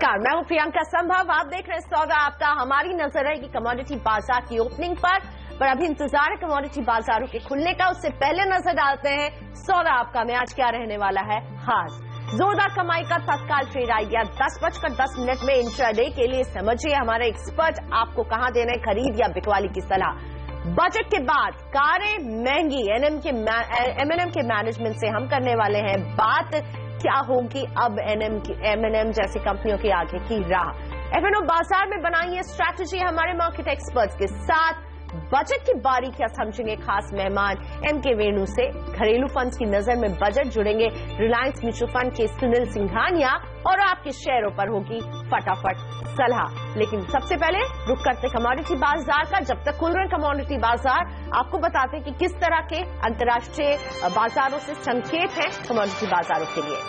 नमस्कार, मैं हूं प्रियंका संभव। आप देख रहे हैं सौदा आपका। हमारी नजर रहेगी कमोडिटी बाजार की ओपनिंग पर अभी इंतजार है कमोडिटी बाजारों के खुलने का। उससे पहले नजर डालते हैं सौदा आपका में आज क्या रहने वाला है खास। जोरदार कमाई का तत्काल ट्रेड आइडिया 10:10 में इंट्राडे के लिए समझिए हमारे एक्सपर्ट आपको कहां देने खरीद या बिकवाली की सलाह। बजट के बाद कारें महंगी, एमएनएम के मैनेजमेंट से हम करने वाले हैं बात। क्या होगी अब एमएनएम जैसी कंपनियों की आगे की राह। एफएनओ बाजार में बनाइए स्ट्रैटेजी हमारे मार्केट एक्सपर्ट्स के साथ। बजट की बारीकियां समझेंगे खास मेहमान एमके वेणु से। घरेलू फंड्स की नजर में बजट जुड़ेंगे रिलायंस म्यूचुअल फंड के सुनील सिंघानिया और आपके शेयरों पर होगी फटाफट सलाह। लेकिन सबसे पहले रुक करते कमोडिटी बाजार का। जब तक खुल रहे कमोडिटी बाजार आपको बताते हैं कि किस तरह के अंतर्राष्ट्रीय बाजारों से संकेत हैं कमोडिटी बाजारों के लिए।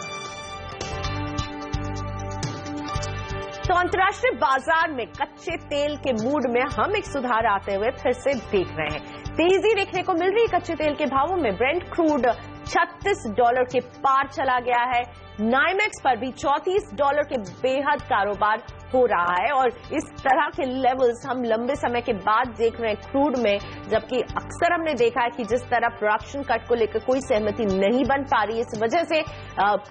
तो अंतर्राष्ट्रीय बाजार में कच्चे तेल के मूड में हम एक सुधार आते हुए फिर से देख रहे हैं। तेजी देखने को मिल रही है कच्चे तेल के भावों में। ब्रेंट क्रूड $36 के पार चला गया है। नाइमेक्स पर भी $34 के बेहद कारोबार हो रहा है और इस तरह के लेवल्स हम लंबे समय के बाद देख रहे हैं क्रूड में। जबकि अक्सर हमने देखा है कि जिस तरह प्रोडक्शन कट को लेकर कोई सहमति नहीं बन पा रही है, इस वजह से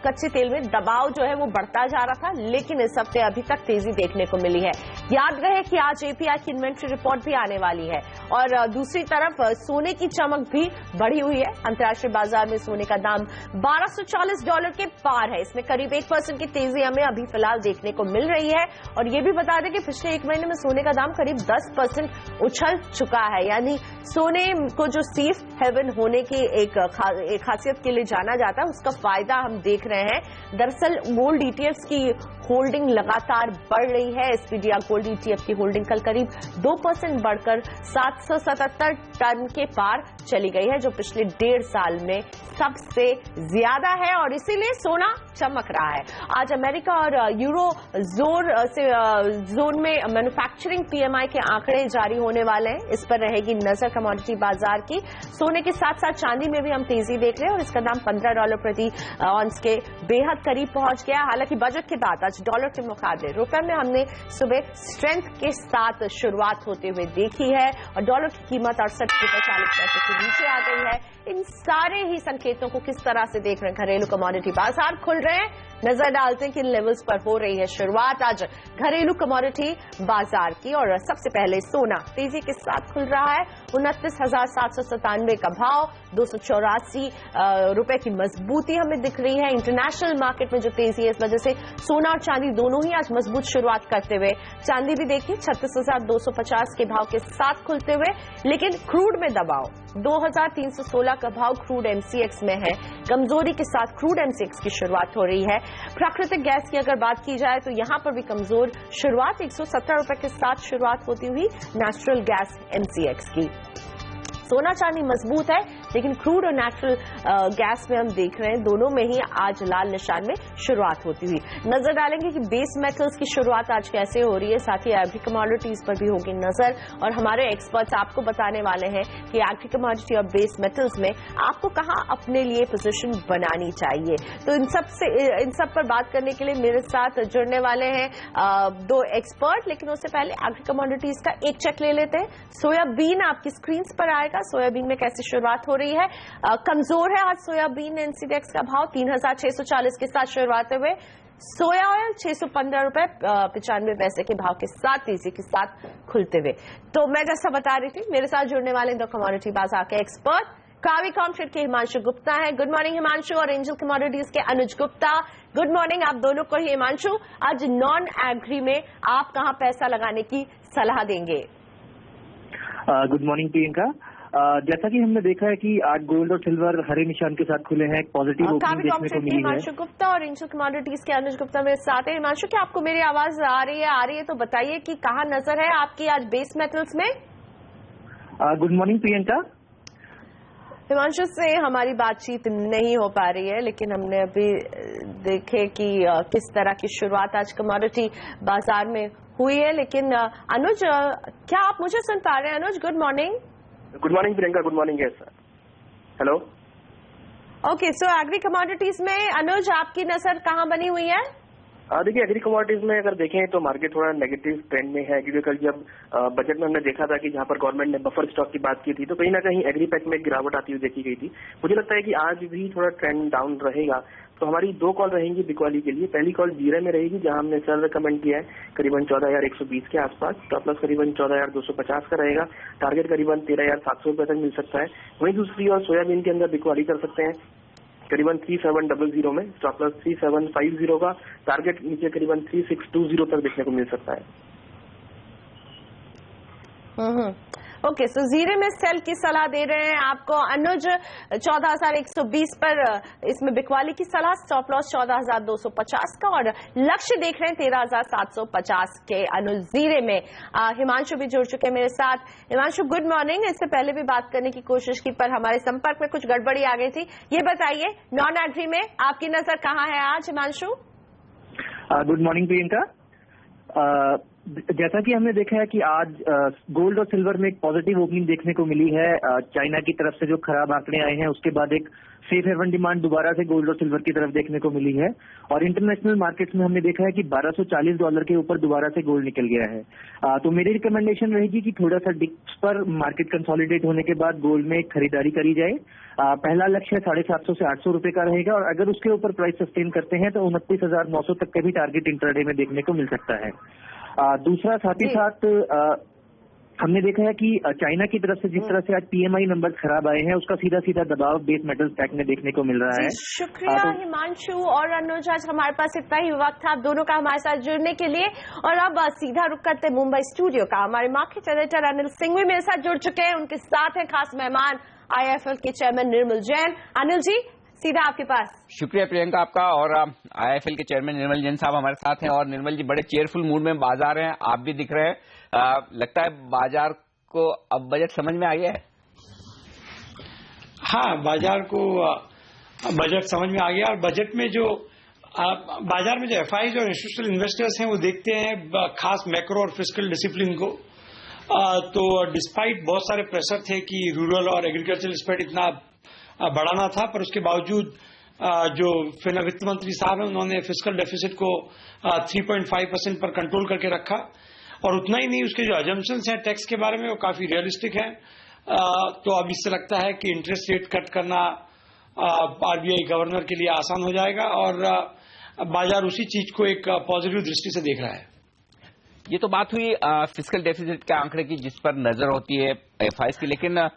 कच्चे तेल में दबाव जो है वो बढ़ता जा रहा था। लेकिन इस हफ्ते अभी तक तेजी देखने को मिली है। याद रहे कि आज एपीआई की इन्वेंट्री रिपोर्ट भी आने वाली है और दूसरी तरफ सोने की चमक भी बढ़ी हुई है। अंतर्राष्ट्रीय बाजार में सोने का दाम $1240 के पार है। इसमें करीब 1% की तेजी हमें अभी फिलहाल देखने को मिल रही है। और ये भी बता दें कि पिछले एक महीने में सोने का दाम करीब 10% उछल चुका है। यानी सोने को जो सेफ हेवन होने की एक खासियत के लिए जाना जाता है, उसका फायदा हम देख रहे हैं। दरअसल गोल्ड ईटीएफ्स की होल्डिंग लगातार बढ़ रही है। एसपीडीआर गोल्ड ईटीएफ की होल्डिंग कल करीब 2% बढ़कर 777 टन के पार चली गई है, जो पिछले 1.5 साल में सबसे ज्यादा है और इसीलिए सोना चमक रहा है। आज अमेरिका और यूरो जोन में मैन्युफैक्चरिंग पीएमआई के आंकड़े जारी होने वाले हैं। इस पर रहेगी नजर कमोडिटी बाजार की। सोने के साथ साथ चांदी में भी हम तेजी देख रहे हैं और इसका दाम $15 प्रति ऑन्स के बेहद करीब पहुंच गया। हालांकि बजट के बाद आज डॉलर के मुकाबले रुपए में हमने सुबह स्ट्रेंथ के साथ शुरुआत होते हुए देखी है और डॉलर की कीमत $68.40 के नीचे आ गई है। इन सारे ही संकेतों को किस तरह से देख रहे हैं घरेलू कमोडिटी बाजार खुल रहे हैं। नजर डालते हैं कि लेवल्स पर हो रही है शुरुआत आज घरेलू कमोडिटी बाजार की। और सबसे पहले सोना तेजी के साथ खुल रहा है। 29,797 का भाव, $284 की मजबूती हमें दिख रही है। इंटरनेशनल मार्केट में जो तेजी है इस वजह से सोना और चांदी दोनों ही आज मजबूत शुरुआत करते हुए। चांदी भी देखिए 36,250 के भाव के साथ खुलते हुए। लेकिन क्रूड में दबाव 2,316 का भाव क्रूड एमसीएक्स में है। कमजोरी के साथ क्रूड एमसीएक्स की शुरुआत हो रही है। प्राकृतिक गैस की अगर बात की जाए तो यहां पर भी कमजोर शुरुआत, $170 के साथ शुरुआत होती हुई नेचुरल गैस एमसीएक्स की। सोना चांदी मजबूत है लेकिन क्रूड और नेचुरल गैस में हम देख रहे हैं दोनों में ही आज लाल निशान में शुरुआत होती हुई। नजर डालेंगे कि बेस मेटल्स की शुरुआत आज कैसे हो रही है, साथ ही एग्री कमोडिटीज पर भी होगी नजर। और हमारे एक्सपर्ट्स आपको बताने वाले हैं कि एग्री कमोडिटी और बेस मेटल्स में आपको कहां अपने लिए पोजीशन बनानी चाहिए। तो इन सब पर बात करने के लिए मेरे साथ जुड़ने वाले हैं 2 एक्सपर्ट। लेकिन उससे पहले एग्री कमोडिटीज का एक चेक ले लेते हैं। सोयाबीन आपकी स्क्रीन पर आएगा। सोयाबीन में कैसी शुरुआत हो रही है। कमजोर है आज सोयाबीन एनसीडेक्स का भाव 3,640 के साथ शुरुआत हुए। सोया ऑयल $615.95 के भाव के साथ तेजी के साथ खुलते हुए। तो मैं जैसा बता रही थी मेरे साथ जुड़ने वाले 2 कमोडिटी बाजार के एक्सपर्ट कावी कॉमट्रेड के हिमांशु गुप्ता है। Good morning Himanshu. और एंजल कमोडिटीज के अनुज गुप्ता, गुड मॉर्निंग आप दोनों को ही। हिमांशु, आज नॉन एग्री में आप कहां पैसा लगाने की सलाह देंगे? Good morning Priyanka. जैसा कि हमने देखा है कि आज गोल्ड और सिल्वर हरे निशान के साथ खुले हैं। एक पॉजिटिव ओपनिंग देखने को मिली है। हिमांशु गुप्ता और एंजल कमोडिटीज के अनुज गुप्ता मेरे साथ है। हिमांशु, क्या आपको मेरी आवाज आ रही है तो बताइए कि कहाँ नजर है आपकी आज बेस मेटल्स में? Good morning Priyanka. हिमांशु से हमारी बातचीत नहीं हो पा रही है, लेकिन हमने अभी देखे कि किस तरह की शुरुआत आज कमोडिटी बाजार में हुई है। लेकिन अनुज, क्या आप मुझे सुन पा रहे हैं? Anuj, good morning. Good morning Priyanka. Good morning. Yes sir. Hello. Okay, so agri commodities में अनुज आपकी नजर कहां बनी हुई है? देखिए एग्री कमोडिटीज में अगर देखें तो मार्केट थोड़ा नेगेटिव ट्रेंड में है, क्योंकि कल जब बजट में हमने देखा था कि जहां पर गवर्नमेंट ने बफर स्टॉक की बात की थी तो कहीं ना कहीं एग्री पैक में एक गिरावट आती हुई देखी गई थी। मुझे लगता है कि आज भी थोड़ा ट्रेंड डाउन रहेगा। तो हमारी 2 कॉल रहेंगी बिकवाली के लिए। पहली कॉल जीरे में रहेगी जहां हमने सेल रिकमेंड किया है करीबन 14,120 के आसपास, स्टॉप लॉस करीबन 14,250 का रहेगा, टारगेट करीबन 13,700 रुपए तक मिल सकता है। वहीं दूसरी और सोयाबीन के अंदर बिकवाली कर सकते हैं करीबन 3700 में, स्टॉप लॉस 3750 का, टारगेट नीचे करीबन 3620 तक देखने को मिल सकता है। ओके, सो जीरे में सेल की सलाह दे रहे हैं आपको अनुज 14,120 पर इसमें बिकवाली की सलाह, स्टॉप लॉस 14,250 का और लक्ष्य देख रहे हैं 13,750 के अनुज जीरे में। हिमांशु भी जुड़ चुके हैं मेरे साथ। Himanshu good morning. इससे पहले भी बात करने की कोशिश की पर हमारे संपर्क में कुछ गड़बड़ी आ गई थी। ये बताइए नॉन एग्री में आपकी नजर कहाँ है आज हिमांशु? Good morning Priyanka. जैसा कि हमने देखा है कि आज गोल्ड और सिल्वर में एक पॉजिटिव ओपनिंग देखने को मिली है। चाइना की तरफ से जो खराब आंकड़े आए हैं उसके बाद एक सेफ हेवन डिमांड दोबारा से गोल्ड और सिल्वर की तरफ देखने को मिली है और इंटरनेशनल मार्केट्स में हमने देखा है कि $1240 के ऊपर दोबारा से गोल्ड निकल गया है। तो मेरी रिकमेंडेशन रहेगी कि थोड़ा सा डिप्स पर मार्केट कंसोलिडेट होने के बाद गोल्ड में खरीदारी करी जाए। पहला लक्ष्य 750 से 800 रुपए का रहेगा और अगर उसके ऊपर प्राइस सस्टेन करते हैं तो 29,900 तक का भी टारगेट इंट्राडे में देखने को मिल सकता है। दूसरा साथ ही साथ हमने देखा है कि चाइना की तरफ से जिस तरह से आज पीएमआई नंबर खराब आए हैं उसका सीधा सीधा दबाव बेस मेटल स्टैक में देखने को मिल रहा है। शुक्रिया हिमांशु और अनुज, आज हमारे पास इतना ही वक्त था आप दोनों का हमारे साथ जुड़ने के लिए। और अब सीधा रुक करते मुंबई स्टूडियो का। हमारे मार्केट एडिटर अनिल सिंघवी मेरे साथ जुड़ चुके हैं, उनके साथ हैं खास मेहमान आईआईएफएल के चेयरमैन निर्मल जैन। अनिल जी सीधा आपके पास। शुक्रिया प्रियंका आपका। और आईआईएफएल के चेयरमैन निर्मल जैन साहब हमारे साथ हैं। और निर्मल जी बड़े चेयरफुल मूड में बाजार हैं, आप भी दिख रहे हैं। लगता है बाजार को अब बजट समझ में आ गया है। हाँ, बाजार को बजट समझ में आ गया और बजट में जो बाजार में जो एफआईज और इंस्टीट्यूशनल इन्वेस्टर्स हैं वो देखते हैं खास मैक्रो और फिस्कल डिसिप्लिन को। तो डिस्पाइट बहुत सारे प्रेशर थे कि रूरल और एग्रीकल्चरल स्पेंड इतना बढ़ाना था, पर उसके बावजूद जो वित्त मंत्री साहब हैं उन्होंने फिस्कल डेफिसिट को 3.5% पर कंट्रोल करके रखा। और उतना ही नहीं, उसके जो अजम्पशंस हैं टैक्स के बारे में वो काफी रियलिस्टिक हैं। तो अब इससे लगता है कि इंटरेस्ट रेट कट करना आरबीआई गवर्नर के लिए आसान हो जाएगा और बाजार उसी चीज को एक पॉजिटिव दृष्टि से देख रहा है। ये तो बात हुई फिस्कल डेफिसिट के आंकड़े की जिस पर नजर होती है एफआईज की, लेकिन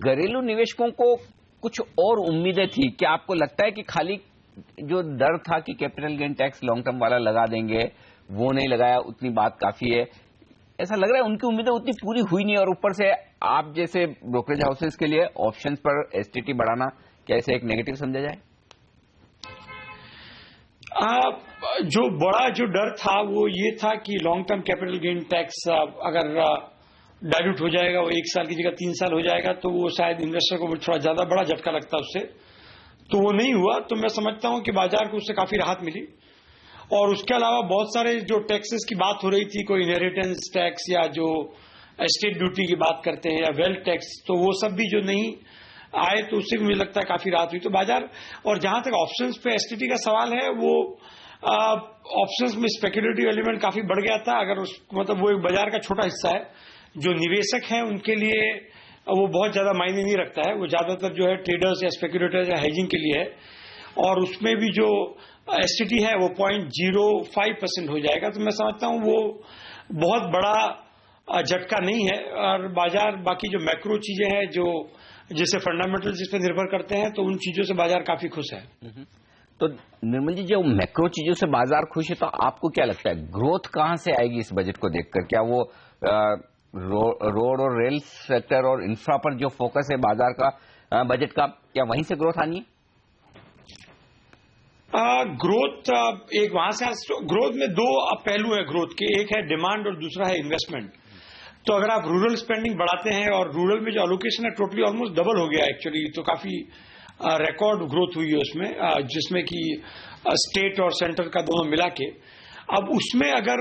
घरेलू निवेशकों को कुछ और उम्मीदें थी। क्या आपको लगता है कि खाली जो डर था कि capital gain tax long term वाला लगा देंगे वो नहीं लगाया, उतनी बात काफी है? ऐसा लग रहा है उनकी उम्मीदें उतनी पूरी हुई नहीं और ऊपर से आप जैसे ब्रोकरेज हाउसेस के लिए ऑप्शंस पर एसटीटी बढ़ाना क्या इसे एक नेगेटिव समझा जाए? जो बड़ा जो डर था वो ये था कि long term capital gain tax अगर डाइल्यूट हो जाएगा, वो 1 साल की जगह 3 साल हो जाएगा, तो वो शायद इन्वेस्टर को थोड़ा ज्यादा बड़ा झटका लगता उससे। तो वो नहीं हुआ। तो मैं समझता हूं कि बाजार को उससे काफी राहत मिली। और उसके अलावा बहुत सारे जो टैक्सेस की बात हो रही थी, कोई इनहेरिटेंस टैक्स या जो एस्टेट ड्यूटी की बात करते हैं या वेल्थ टैक्स, तो वो सब भी जो नहीं आए तो उससे भी मुझे लगता है काफी राहत हुई। तो बाजार, और जहां तक ऑप्शंस पे एसटीटी का सवाल है, वो ऑप्शंस में स्पेकुलेटिव एलिमेंट काफी बढ़ गया था। अगर मतलब वो एक बाजार का छोटा हिस्सा है, जो निवेशक हैं उनके लिए वो बहुत ज्यादा मायने नहीं रखता है। वो ज्यादातर जो है ट्रेडर्स या स्पेकुलेटर्स या हेजिंग के लिए है। और उसमें भी जो एसटीटी है वो 0.05% हो जाएगा। तो मैं समझता हूं वो बहुत बड़ा झटका नहीं है। और बाजार बाकी जो मैक्रो चीजें हैं जो जैसे फंडामेंटल जिस पर निर्भर करते हैं, तो उन चीजों से बाजार काफी खुश है। तो निर्मल जी, जो मैक्रो चीजों से बाजार खुश है, तो आपको क्या लगता है ग्रोथ कहां से आएगी इस बजट को देखकर? क्या वो रोड और रेल सेक्टर और इंफ्रा पर जो फोकस है बाजार का बजट का, क्या वहीं से ग्रोथ आनी है? ग्रोथ एक वहां से ग्रोथ में 2 पहलू है ग्रोथ के, एक है डिमांड और दूसरा है इन्वेस्टमेंट। तो अगर आप रूरल स्पेंडिंग बढ़ाते हैं, और रूरल में जो एलोकेशन है टोटली ऑलमोस्ट डबल हो गया एक्चुअली, तो काफी रिकॉर्ड ग्रोथ हुई है उसमें, जिसमें कि स्टेट और सेंटर का दोनों मिला के। अब उसमें अगर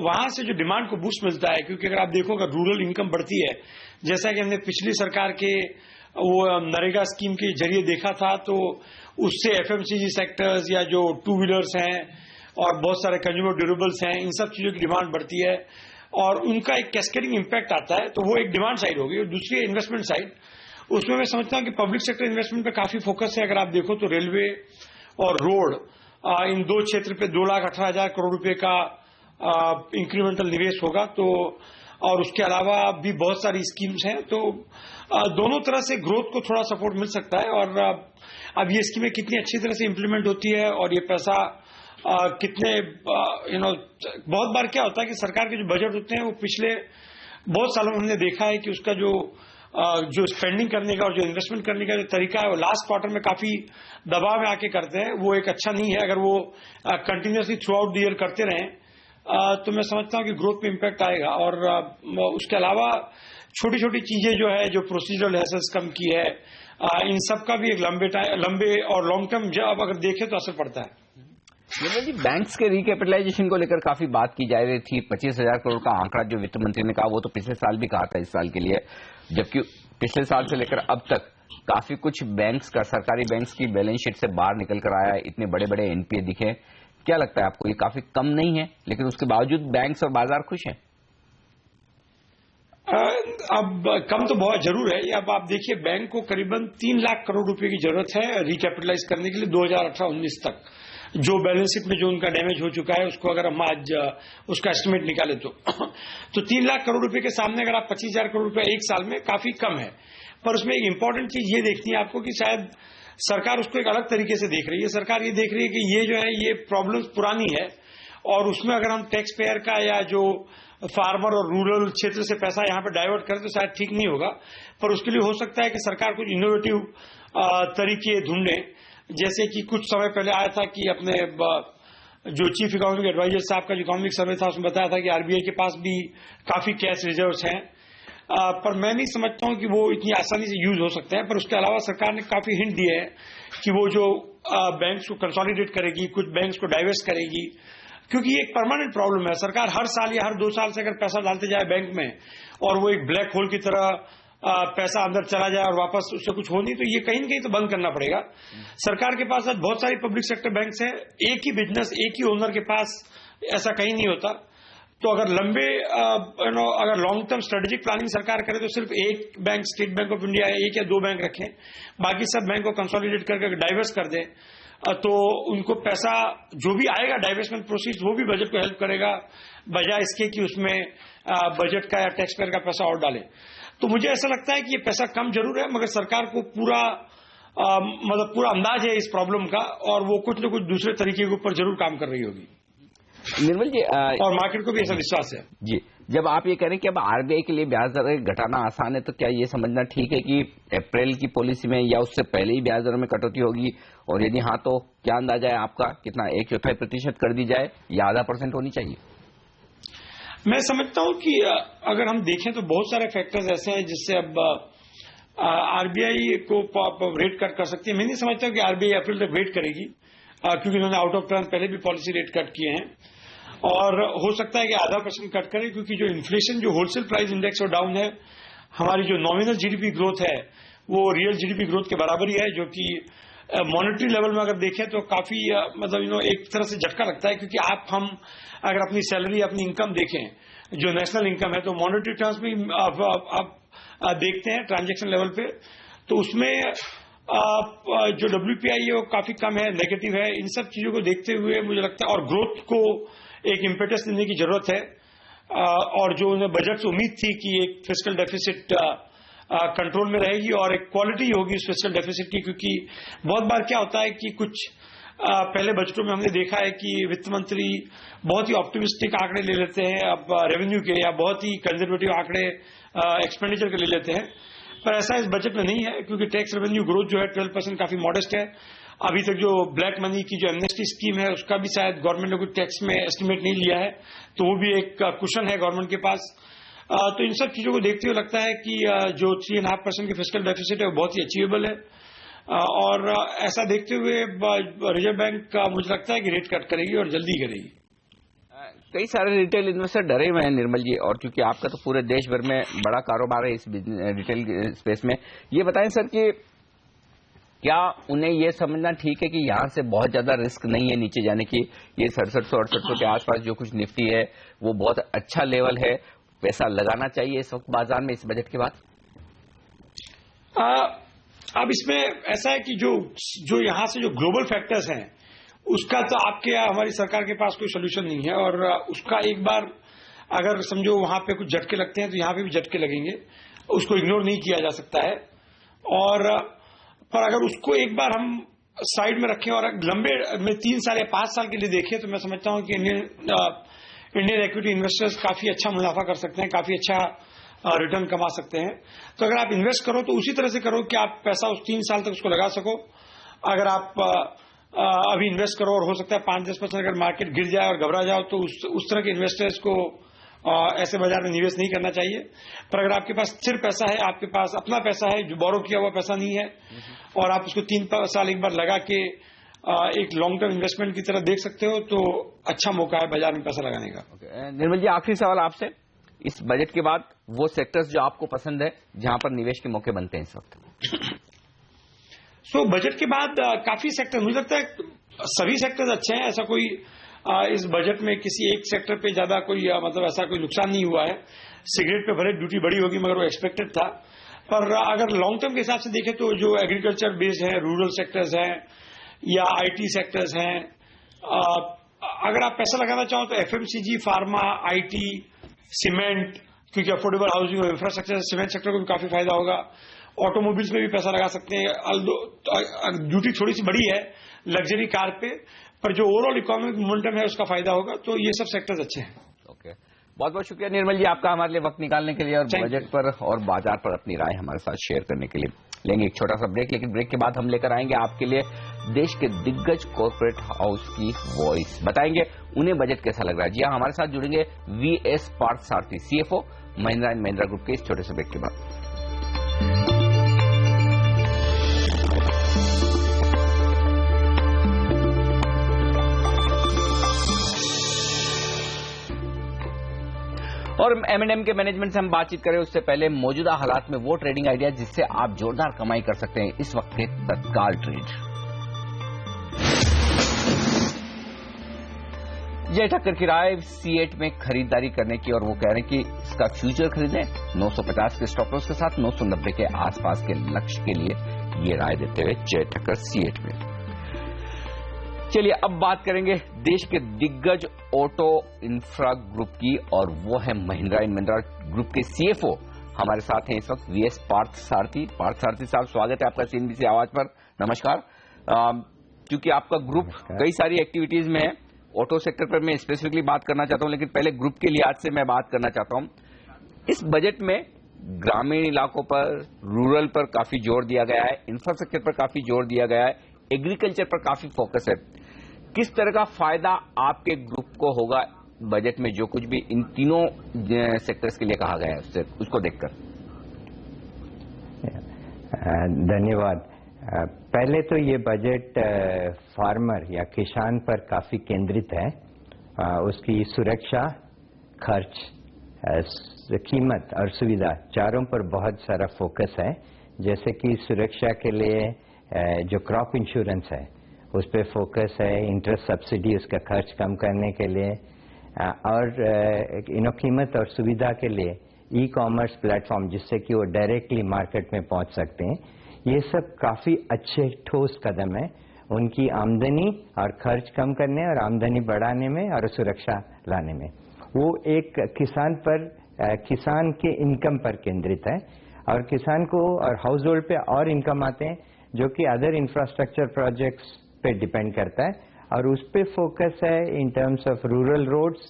वहां से जो डिमांड को बूस्ट मिलता है, क्योंकि अगर आप देखो अगर रूरल इनकम बढ़ती है, जैसा कि हमने पिछली सरकार के वो नरेगा स्कीम के जरिए देखा था, तो उससे एफएमसीजी सेक्टर्स या जो 2 व्हीलर्स हैं और बहुत सारे कंज्यूमर ड्यूरेबल्स हैं, इन सब चीजों की डिमांड बढ़ती है और उनका एक कैस्केडिंग इंपैक्ट आता है, तो वो एक डिमांड साइड होगी। और दूसरी इन्वेस्टमेंट साइड, उसमें मैं समझता हूं कि पब्लिक सेक्टर इन्वेस्टमेंट पे काफी फोकस है। अगर आप देखो तो रेलवे और रोड, इन दो क्षेत्र पे 2,18,000 करोड़ रुपए का इंक्रीमेंटल निवेश होगा। तो और उसके अलावा भी बहुत सारी स्कीम्स हैं, तो दोनों तरह से ग्रोथ को थोड़ा सपोर्ट मिल सकता है। और अब ये स्कीमें कितनी अच्छी तरह से इंप्लीमेंट होती है और ये पैसा कितने बहुत बार क्या होता है कि सरकार के जो बजट होते हैं वो पिछले बहुत सालों में हमने देखा है कि उसका जो स्पेंडिंग करने का और जो इन्वेस्टमेंट करने का जो तरीका है वो लास्ट क्वार्टर में काफी दबाव में आके करते हैं। वो एक अच्छा नहीं है। अगर वो continuously through out the year करते रहें तो मैं समझता हूं कि ग्रोथ पे इम्पैक्ट आएगा। और उसके अलावा छोटी छोटी चीजें जो है, जो प्रोसीजरल हैसल्स कम की है, इन सब का भी एक लंबे और लॉन्ग टर्म जब अगर देखें तो असर पड़ता है। जी, बैंक्स के रिकैपिटलाइजेशन को लेकर काफी बात की जा रही थी। 25,000 करोड़ का आंकड़ा जो वित्त मंत्री ने कहा वो तो पिछले साल भी कहा था इस साल के लिए, जबकि पिछले साल से लेकर अब तक काफी कुछ बैंक्स का, सरकारी बैंक्स की बैलेंस शीट से बाहर निकल कर आया, इतने बड़े बड़े एनपीए दिखे। क्या लगता है आपको, ये काफी कम नहीं है, लेकिन उसके बावजूद बैंक्स और बाजार खुश हैं? अब कम तो बहुत जरूर है। अब आप देखिए, बैंक को करीबन 3 लाख करोड़ रुपए की जरूरत है रिकैपिटलाइज करने के लिए 2018-19 तक। जो बैलेंस शीट में जो उनका डैमेज हो चुका है उसको अगर हम आज उसका एस्टिमेट निकाले तो 3 लाख करोड़ रुपए के सामने अगर आप 25,000 करोड़ रुपए एक साल में काफी कम है। पर उसमें एक इंपॉर्टेंट चीज ये देखनी है आपको कि शायद सरकार उसको एक अलग तरीके से देख रही है। सरकार ये देख रही है कि ये जो है ये प्रॉब्लम्स पुरानी है और उसमें अगर हम टैक्स पेयर का या जो फार्मर और रूरल क्षेत्र से पैसा यहाँ पे डाइवर्ट करें तो शायद ठीक नहीं होगा। पर उसके लिए हो सकता है कि सरकार कुछ इनोवेटिव तरीके ढूंढे, जैसे कि कुछ समय पहले आया था कि अपने जो चीफ इकोनॉमिक एडवाइजर साहब का जो इकोनॉमिक सर्वे था उसमें बताया था कि आरबीआई के पास भी काफी कैश रिजर्व्स हैं। पर मैं नहीं समझता हूं कि वो इतनी आसानी से यूज हो सकते हैं। पर उसके अलावा सरकार ने काफी हिंट दिए हैं कि वो जो बैंक्स को कंसोलिडेट करेगी, कुछ बैंक्स को डाइवर्स करेगी, क्योंकि ये एक परमानेंट प्रॉब्लम है। सरकार हर साल या हर 2 साल से अगर पैसा डालते जाए बैंक में और वो एक ब्लैक होल की तरह पैसा अंदर चला जाए और वापस उससे कुछ हो नहीं, तो ये कहीं न कहीं तो बंद करना पड़ेगा। सरकार के पास आज बहुत सारी पब्लिक सेक्टर बैंक्स हैं, एक ही बिजनेस, एक ही ओनर के पास ऐसा कहीं नहीं होता। तो अगर अगर लॉन्ग टर्म स्ट्रेटेजिक प्लानिंग सरकार करे तो सिर्फ एक bank, state bank of India, 1 या 2 बैंक रखें, बाकी सब बैंक को कंसोलिडेट करके डाइवर्स कर दें, तो उनको पैसा जो भी आएगा डाइवर्समेंट प्रोसीड्स वो भी बजट को हेल्प करेगा, बजाय इसके कि उसमें बजट का या टैक्स पेयर का पैसा और डाले। तो मुझे ऐसा लगता है कि ये पैसा कम जरूर है, मगर सरकार को पूरा अंदाज है इस प्रॉब्लम का और वो कुछ न कुछ दूसरे तरीके के ऊपर जरूर काम कर रही होगी। निर्मल जी, और मार्केट को भी ऐसा विश्वास है। जी, जब आप ये कह रहे हैं कि अब आरबीआई के लिए ब्याज दर घटाना आसान है, तो क्या ये समझना ठीक है कि अप्रैल की पॉलिसी में या उससे पहले ही ब्याज दरों में कटौती होगी? और यदि हाँ, तो क्या अंदाजा है आपका, कितना 1/4% कर दी जाए या आधा % होनी चाहिए? मैं समझता हूं कि अगर हम देखें तो बहुत सारे फैक्टर्स ऐसे हैं जिससे अब आरबीआई को रेट कट कर सकती है। मैं नहीं समझता कि आरबीआई अप्रैल तक वेट करेगी, क्योंकि उन्होंने आउट ऑफ टर्न पहले भी पॉलिसी रेट कट किए हैं और हो सकता है कि आधा % कट करें, क्योंकि जो इन्फ्लेशन, जो होलसेल प्राइस इंडेक्स और डाउन है, हमारी जो नॉमिनल जीडीपी ग्रोथ है वो रियल जीडीपी ग्रोथ के बराबर ही है, जो कि मॉनेटरी लेवल में अगर देखें तो काफी एक तरह से झटका लगता है। क्योंकि हम अगर अपनी सैलरी, अपनी इनकम देखें, जो नेशनल इनकम है, तो मॉनेटरी टर्म्स में आप देखते हैं ट्रांजैक्शन लेवल पे, तो उसमें जो WPI है वो काफी कम है, नेगेटिव है। इन सब चीजों को देखते हुए मुझे लगता है, और ग्रोथ को एक इम्पेटस देने की जरूरत है, और जो उन्हें बजट से उम्मीद थी कि एक फिस्कल डेफिसिट कंट्रोल में रहेगी और एक क्वालिटी होगी उस फिस्कल डेफिसिट की, क्योंकि बहुत बार क्या होता है कि कुछ पहले बजटों में हमने देखा है कि वित्त मंत्री बहुत ही ऑप्टिमिस्टिक आंकड़े ले लेते हैं अब रेवेन्यू के, या बहुत ही कंजर्वेटिव आंकड़े एक्सपेंडिचर के ले लेते हैं। पर ऐसा इस बजट में नहीं है, क्योंकि टैक्स रेवेन्यू ग्रोथ जो है 12% काफी मॉडेस्ट है। अभी तक जो ब्लैक मनी की जो एमनेस्टी स्कीम है उसका भी शायद गवर्नमेंट ने कुछ टैक्स में एस्टिमेट नहीं लिया है, तो वो भी एक कुशन है गवर्नमेंट के पास। तो इन सब चीजों को देखते हुए लगता है कि जो 3.5% की फिस्कल डेफिसिट है वो बहुत ही अचीवेबल है, और ऐसा देखते हुए रिजर्व बैंक मुझे लगता है कि रेट कट करेगी और जल्दी करेगी। कई सारे रिटेल इन्वेस्टर डरे हुए हैं निर्मल जी, और चूंकि आपका तो पूरे देश भर में बड़ा कारोबार है इस रिटेल स्पेस में, ये बताएं सर कि क्या उन्हें यह समझना ठीक है कि यहाँ से बहुत ज्यादा रिस्क नहीं है नीचे जाने की? ये 6700-6800 के आसपास जो कुछ निफ्टी है वो बहुत अच्छा लेवल है, पैसा लगाना चाहिए इस वक्त बाजार में इस बजट के बाद? अब इसमें ऐसा है कि जो यहाँ से जो ग्लोबल फैक्टर्स हैं उसका तो आपके हमारी सरकार के पास कोई सोल्यूशन नहीं है, और उसका एक बार अगर समझो वहां पे कुछ झटके लगते हैं तो यहाँ पे भी झटके लगेंगे, उसको इग्नोर नहीं किया जा सकता है। और पर अगर उसको एक बार हम साइड में रखें और लंबे में 3 साल या 5 साल के लिए देखें तो मैं समझता हूं कि इंडियन इक्विटी इन्वेस्टर्स काफी अच्छा मुनाफा कर सकते हैं, काफी अच्छा रिटर्न कमा सकते हैं। तो अगर आप इन्वेस्ट करो तो उसी तरह से करो कि आप पैसा उस 3 साल तक उसको लगा सको। अगर आप अभी इन्वेस्ट करो और हो सकता है 5-10% अगर मार्केट गिर जाए और घबरा जाओ तो उस तरह के इन्वेस्टर्स को ऐसे बाजार में निवेश नहीं करना चाहिए। पर अगर आपके पास स्थिर पैसा है, आपके पास अपना पैसा है जो बोरो किया हुआ पैसा नहीं है, और आप उसको 3 साल एक बार लगा के एक लॉन्ग टर्म इन्वेस्टमेंट की तरह देख सकते हो, तो अच्छा मौका है बाजार में पैसा लगाने का। निर्मल जी, आखिरी सवाल आपसे, इस बजट के बाद वो सेक्टर्स जो आपको पसंद है जहां पर निवेश के मौके बनते हैं इस वक्त? बजट के बाद काफी सेक्टर, मुझे लगता है सभी सेक्टर्स अच्छे हैं। ऐसा कोई इस बजट में किसी एक सेक्टर पे ज्यादा कोई मतलब ऐसा कोई नुकसान नहीं हुआ है। सिगरेट पे भले ड्यूटी बढ़ी होगी मगर वो एक्सपेक्टेड था। पर अगर लॉन्ग टर्म के हिसाब से देखें तो जो एग्रीकल्चर बेस्ड है, रूरल सेक्टर्स हैं या आईटी सेक्टर्स हैं, अगर आप पैसा लगाना चाहो तो एफएमसीजी, फार्मा, आईटी, सीमेंट, क्योंकि अफोर्डेबल हाउसिंग और इंफ्रास्ट्रक्चर, सीमेंट सेक्टर को भी काफी फायदा होगा। ऑटोमोबाइल्स में भी पैसा लगा सकते हैं। ड्यूटी थोड़ी सी बड़ी है लग्जरी कार पे, पर जो ओवरऑल इकोनॉमिक मोमेंटम है उसका फायदा होगा। तो ये सब सेक्टर्स अच्छे हैं। ओके, बहुत बहुत शुक्रिया निर्मल जी आपका हमारे लिए वक्त निकालने के लिए और बजट पर और बाजार पर अपनी राय हमारे साथ शेयर करने के लिए। लेंगे एक छोटा सा ब्रेक, लेकिन ब्रेक के बाद हम लेकर आएंगे आपके लिए देश के दिग्गज कॉर्पोरेट हाउस की वॉइस, बताएंगे उन्हें बजट कैसा लग रहा है। जी हाँ, हमारे साथ जुड़ेंगे V S Parthasarathy, CFO Mahindra and Mahindra group के इस छोटे से ब्रेक के बाद। और M&M के मैनेजमेंट से हम बातचीत करें उससे पहले मौजूदा हालात में वो ट्रेडिंग आइडिया जिससे आप जोरदार कमाई कर सकते हैं इस वक्त के तत्काल ट्रेड। जय ठक्कर की राय C8 में खरीदारी करने की, और वो कह रहे हैं कि इसका फ्यूचर खरीदें 950 के स्टॉप लॉस के साथ 990 के आसपास के लक्ष्य के लिए ये राय देते हुए जय ठक्कर C8 में। चलिए अब बात करेंगे देश के दिग्गज ऑटो इंफ्रा ग्रुप की, और वो है महिंद्रा एंड महिंद्रा ग्रुप के सीएफओ हमारे साथ हैं इस वक्त वीएस पार्थसारथी। पार्थसारथी साहब, स्वागत है आपका CNBC आवाज पर। नमस्कार। क्योंकि आपका ग्रुप कई सारी एक्टिविटीज में है, ऑटो सेक्टर पर मैं स्पेसिफिकली बात करना चाहता हूं, लेकिन पहले ग्रुप के लिहाज से मैं बात करना चाहता हूं। इस बजट में ग्रामीण इलाकों पर, रूरल पर काफी जोर दिया गया है, इंफ्रास्ट्रक्चर पर काफी जोर दिया गया है, एग्रीकल्चर पर काफी फोकस है। किस तरह का फायदा आपके ग्रुप को होगा बजट में, जो कुछ भी इन तीनों सेक्टर्स के लिए कहा गया है उससे, उसको देखकर? धन्यवाद। पहले तो ये बजट फार्मर या किसान पर काफी केंद्रित है। उसकी सुरक्षा, खर्च, कीमत और सुविधा चारों पर बहुत सारा फोकस है। जैसे कि सुरक्षा के लिए जो क्रॉप इंश्योरेंस है उस पर फोकस है, इंटरेस्ट सब्सिडी उसका खर्च कम करने के लिए, और कीमत और सुविधा के लिए ई कॉमर्स प्लेटफॉर्म जिससे कि वो डायरेक्टली मार्केट में पहुंच सकते हैं। ये सब काफी अच्छे ठोस कदम है उनकी आमदनी और खर्च कम करने और आमदनी बढ़ाने में और सुरक्षा लाने में। वो एक किसान पर, किसान के इनकम पर केंद्रित है, और किसान को और हाउस होल्ड पे और इनकम आते हैं जो कि अदर इंफ्रास्ट्रक्चर प्रोजेक्ट्स पे डिपेंड करता है, और उस पे फोकस है in terms of rural roads,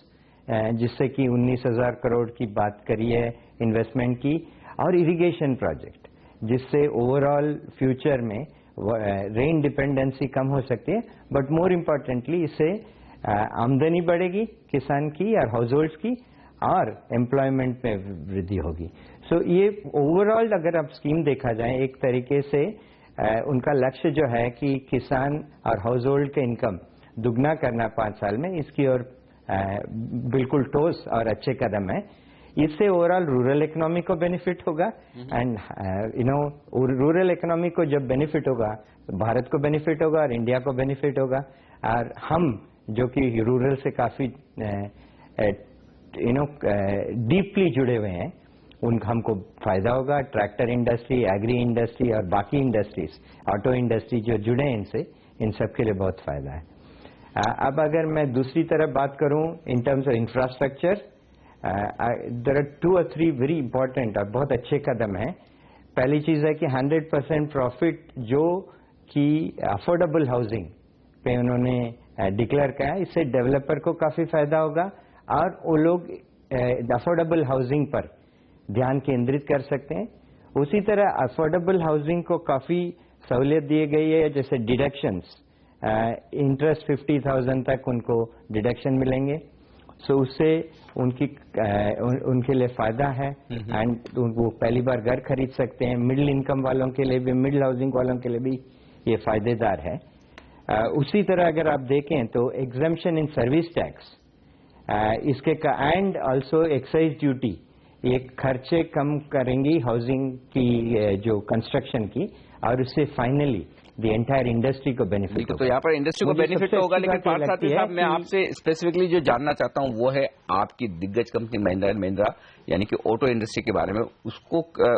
जिससे कि 19,000 करोड़ की बात करी है इन्वेस्टमेंट की, और इरिगेशन प्रोजेक्ट जिससे ओवरऑल फ्यूचर में रेन डिपेंडेंसी कम हो सकती है, बट मोर इम्पोर्टेंटली इससे आमदनी बढ़ेगी किसान की और हाउस होल्ड्स की, और एम्प्लॉयमेंट में वृद्धि होगी। सो ये ओवरऑल अगर आप स्कीम देखा जाए, एक तरीके से उनका लक्ष्य जो है कि किसान और हाउस होल्ड के इनकम दुगना करना 5 साल में, इसकी ओर बिल्कुल ठोस और अच्छे कदम है। इससे ओवरऑल रूरल इकोनॉमी को बेनिफिट होगा एंड रूरल इकोनॉमी को जब बेनिफिट होगा तो भारत को बेनिफिट होगा और इंडिया को बेनिफिट होगा। और हम जो कि रूरल से काफी डीपली जुड़े हुए हैं उनका हमको फायदा होगा। ट्रैक्टर इंडस्ट्री, एग्री इंडस्ट्री और बाकी इंडस्ट्रीज, ऑटो इंडस्ट्री जो जुड़े हैं इनसे, इन सब के लिए बहुत फायदा है। अब अगर मैं दूसरी तरफ बात करूं in terms of infrastructure, there are 2 or 3 very important और बहुत अच्छे कदम हैं। पहली चीज है कि 100% प्रॉफिट जो कि अफोर्डेबल हाउसिंग पे उन्होंने डिक्लेयर किया है, इससे डेवलपर को काफी फायदा होगा और वो लोग अफोर्डेबल हाउसिंग पर ध्यान केंद्रित कर सकते हैं। उसी तरह अफोर्डेबल हाउसिंग को काफी सहूलियत दी गई है, जैसे डिडक्शंस, इंटरेस्ट 50,000 तक उनको डिडक्शन मिलेंगे, सो उससे उनके लिए फायदा है एंड वो पहली बार घर खरीद सकते हैं। मिडिल इनकम वालों के लिए भी, मिडिल हाउसिंग वालों के लिए भी ये फायदेदार है। उसी तरह अगर आप देखें तो एग्जम्पशन इन सर्विस टैक्स, इसके एंड ऑल्सो एक्साइज ड्यूटी, ये खर्चे कम करेंगी हाउसिंग की, जो कंस्ट्रक्शन की, और उससे फाइनली द एंटायर इंडस्ट्री को बेनिफिट होगा। तो यहाँ पर इंडस्ट्री को बेनिफिट होगा, लेकिन पार्थसारथी साहब मैं आपसे स्पेसिफिकली जो जानना चाहता हूँ वो है आपकी दिग्गज कंपनी महिंद्रा एंड महिंद्रा यानी कि ऑटो इंडस्ट्री के बारे में।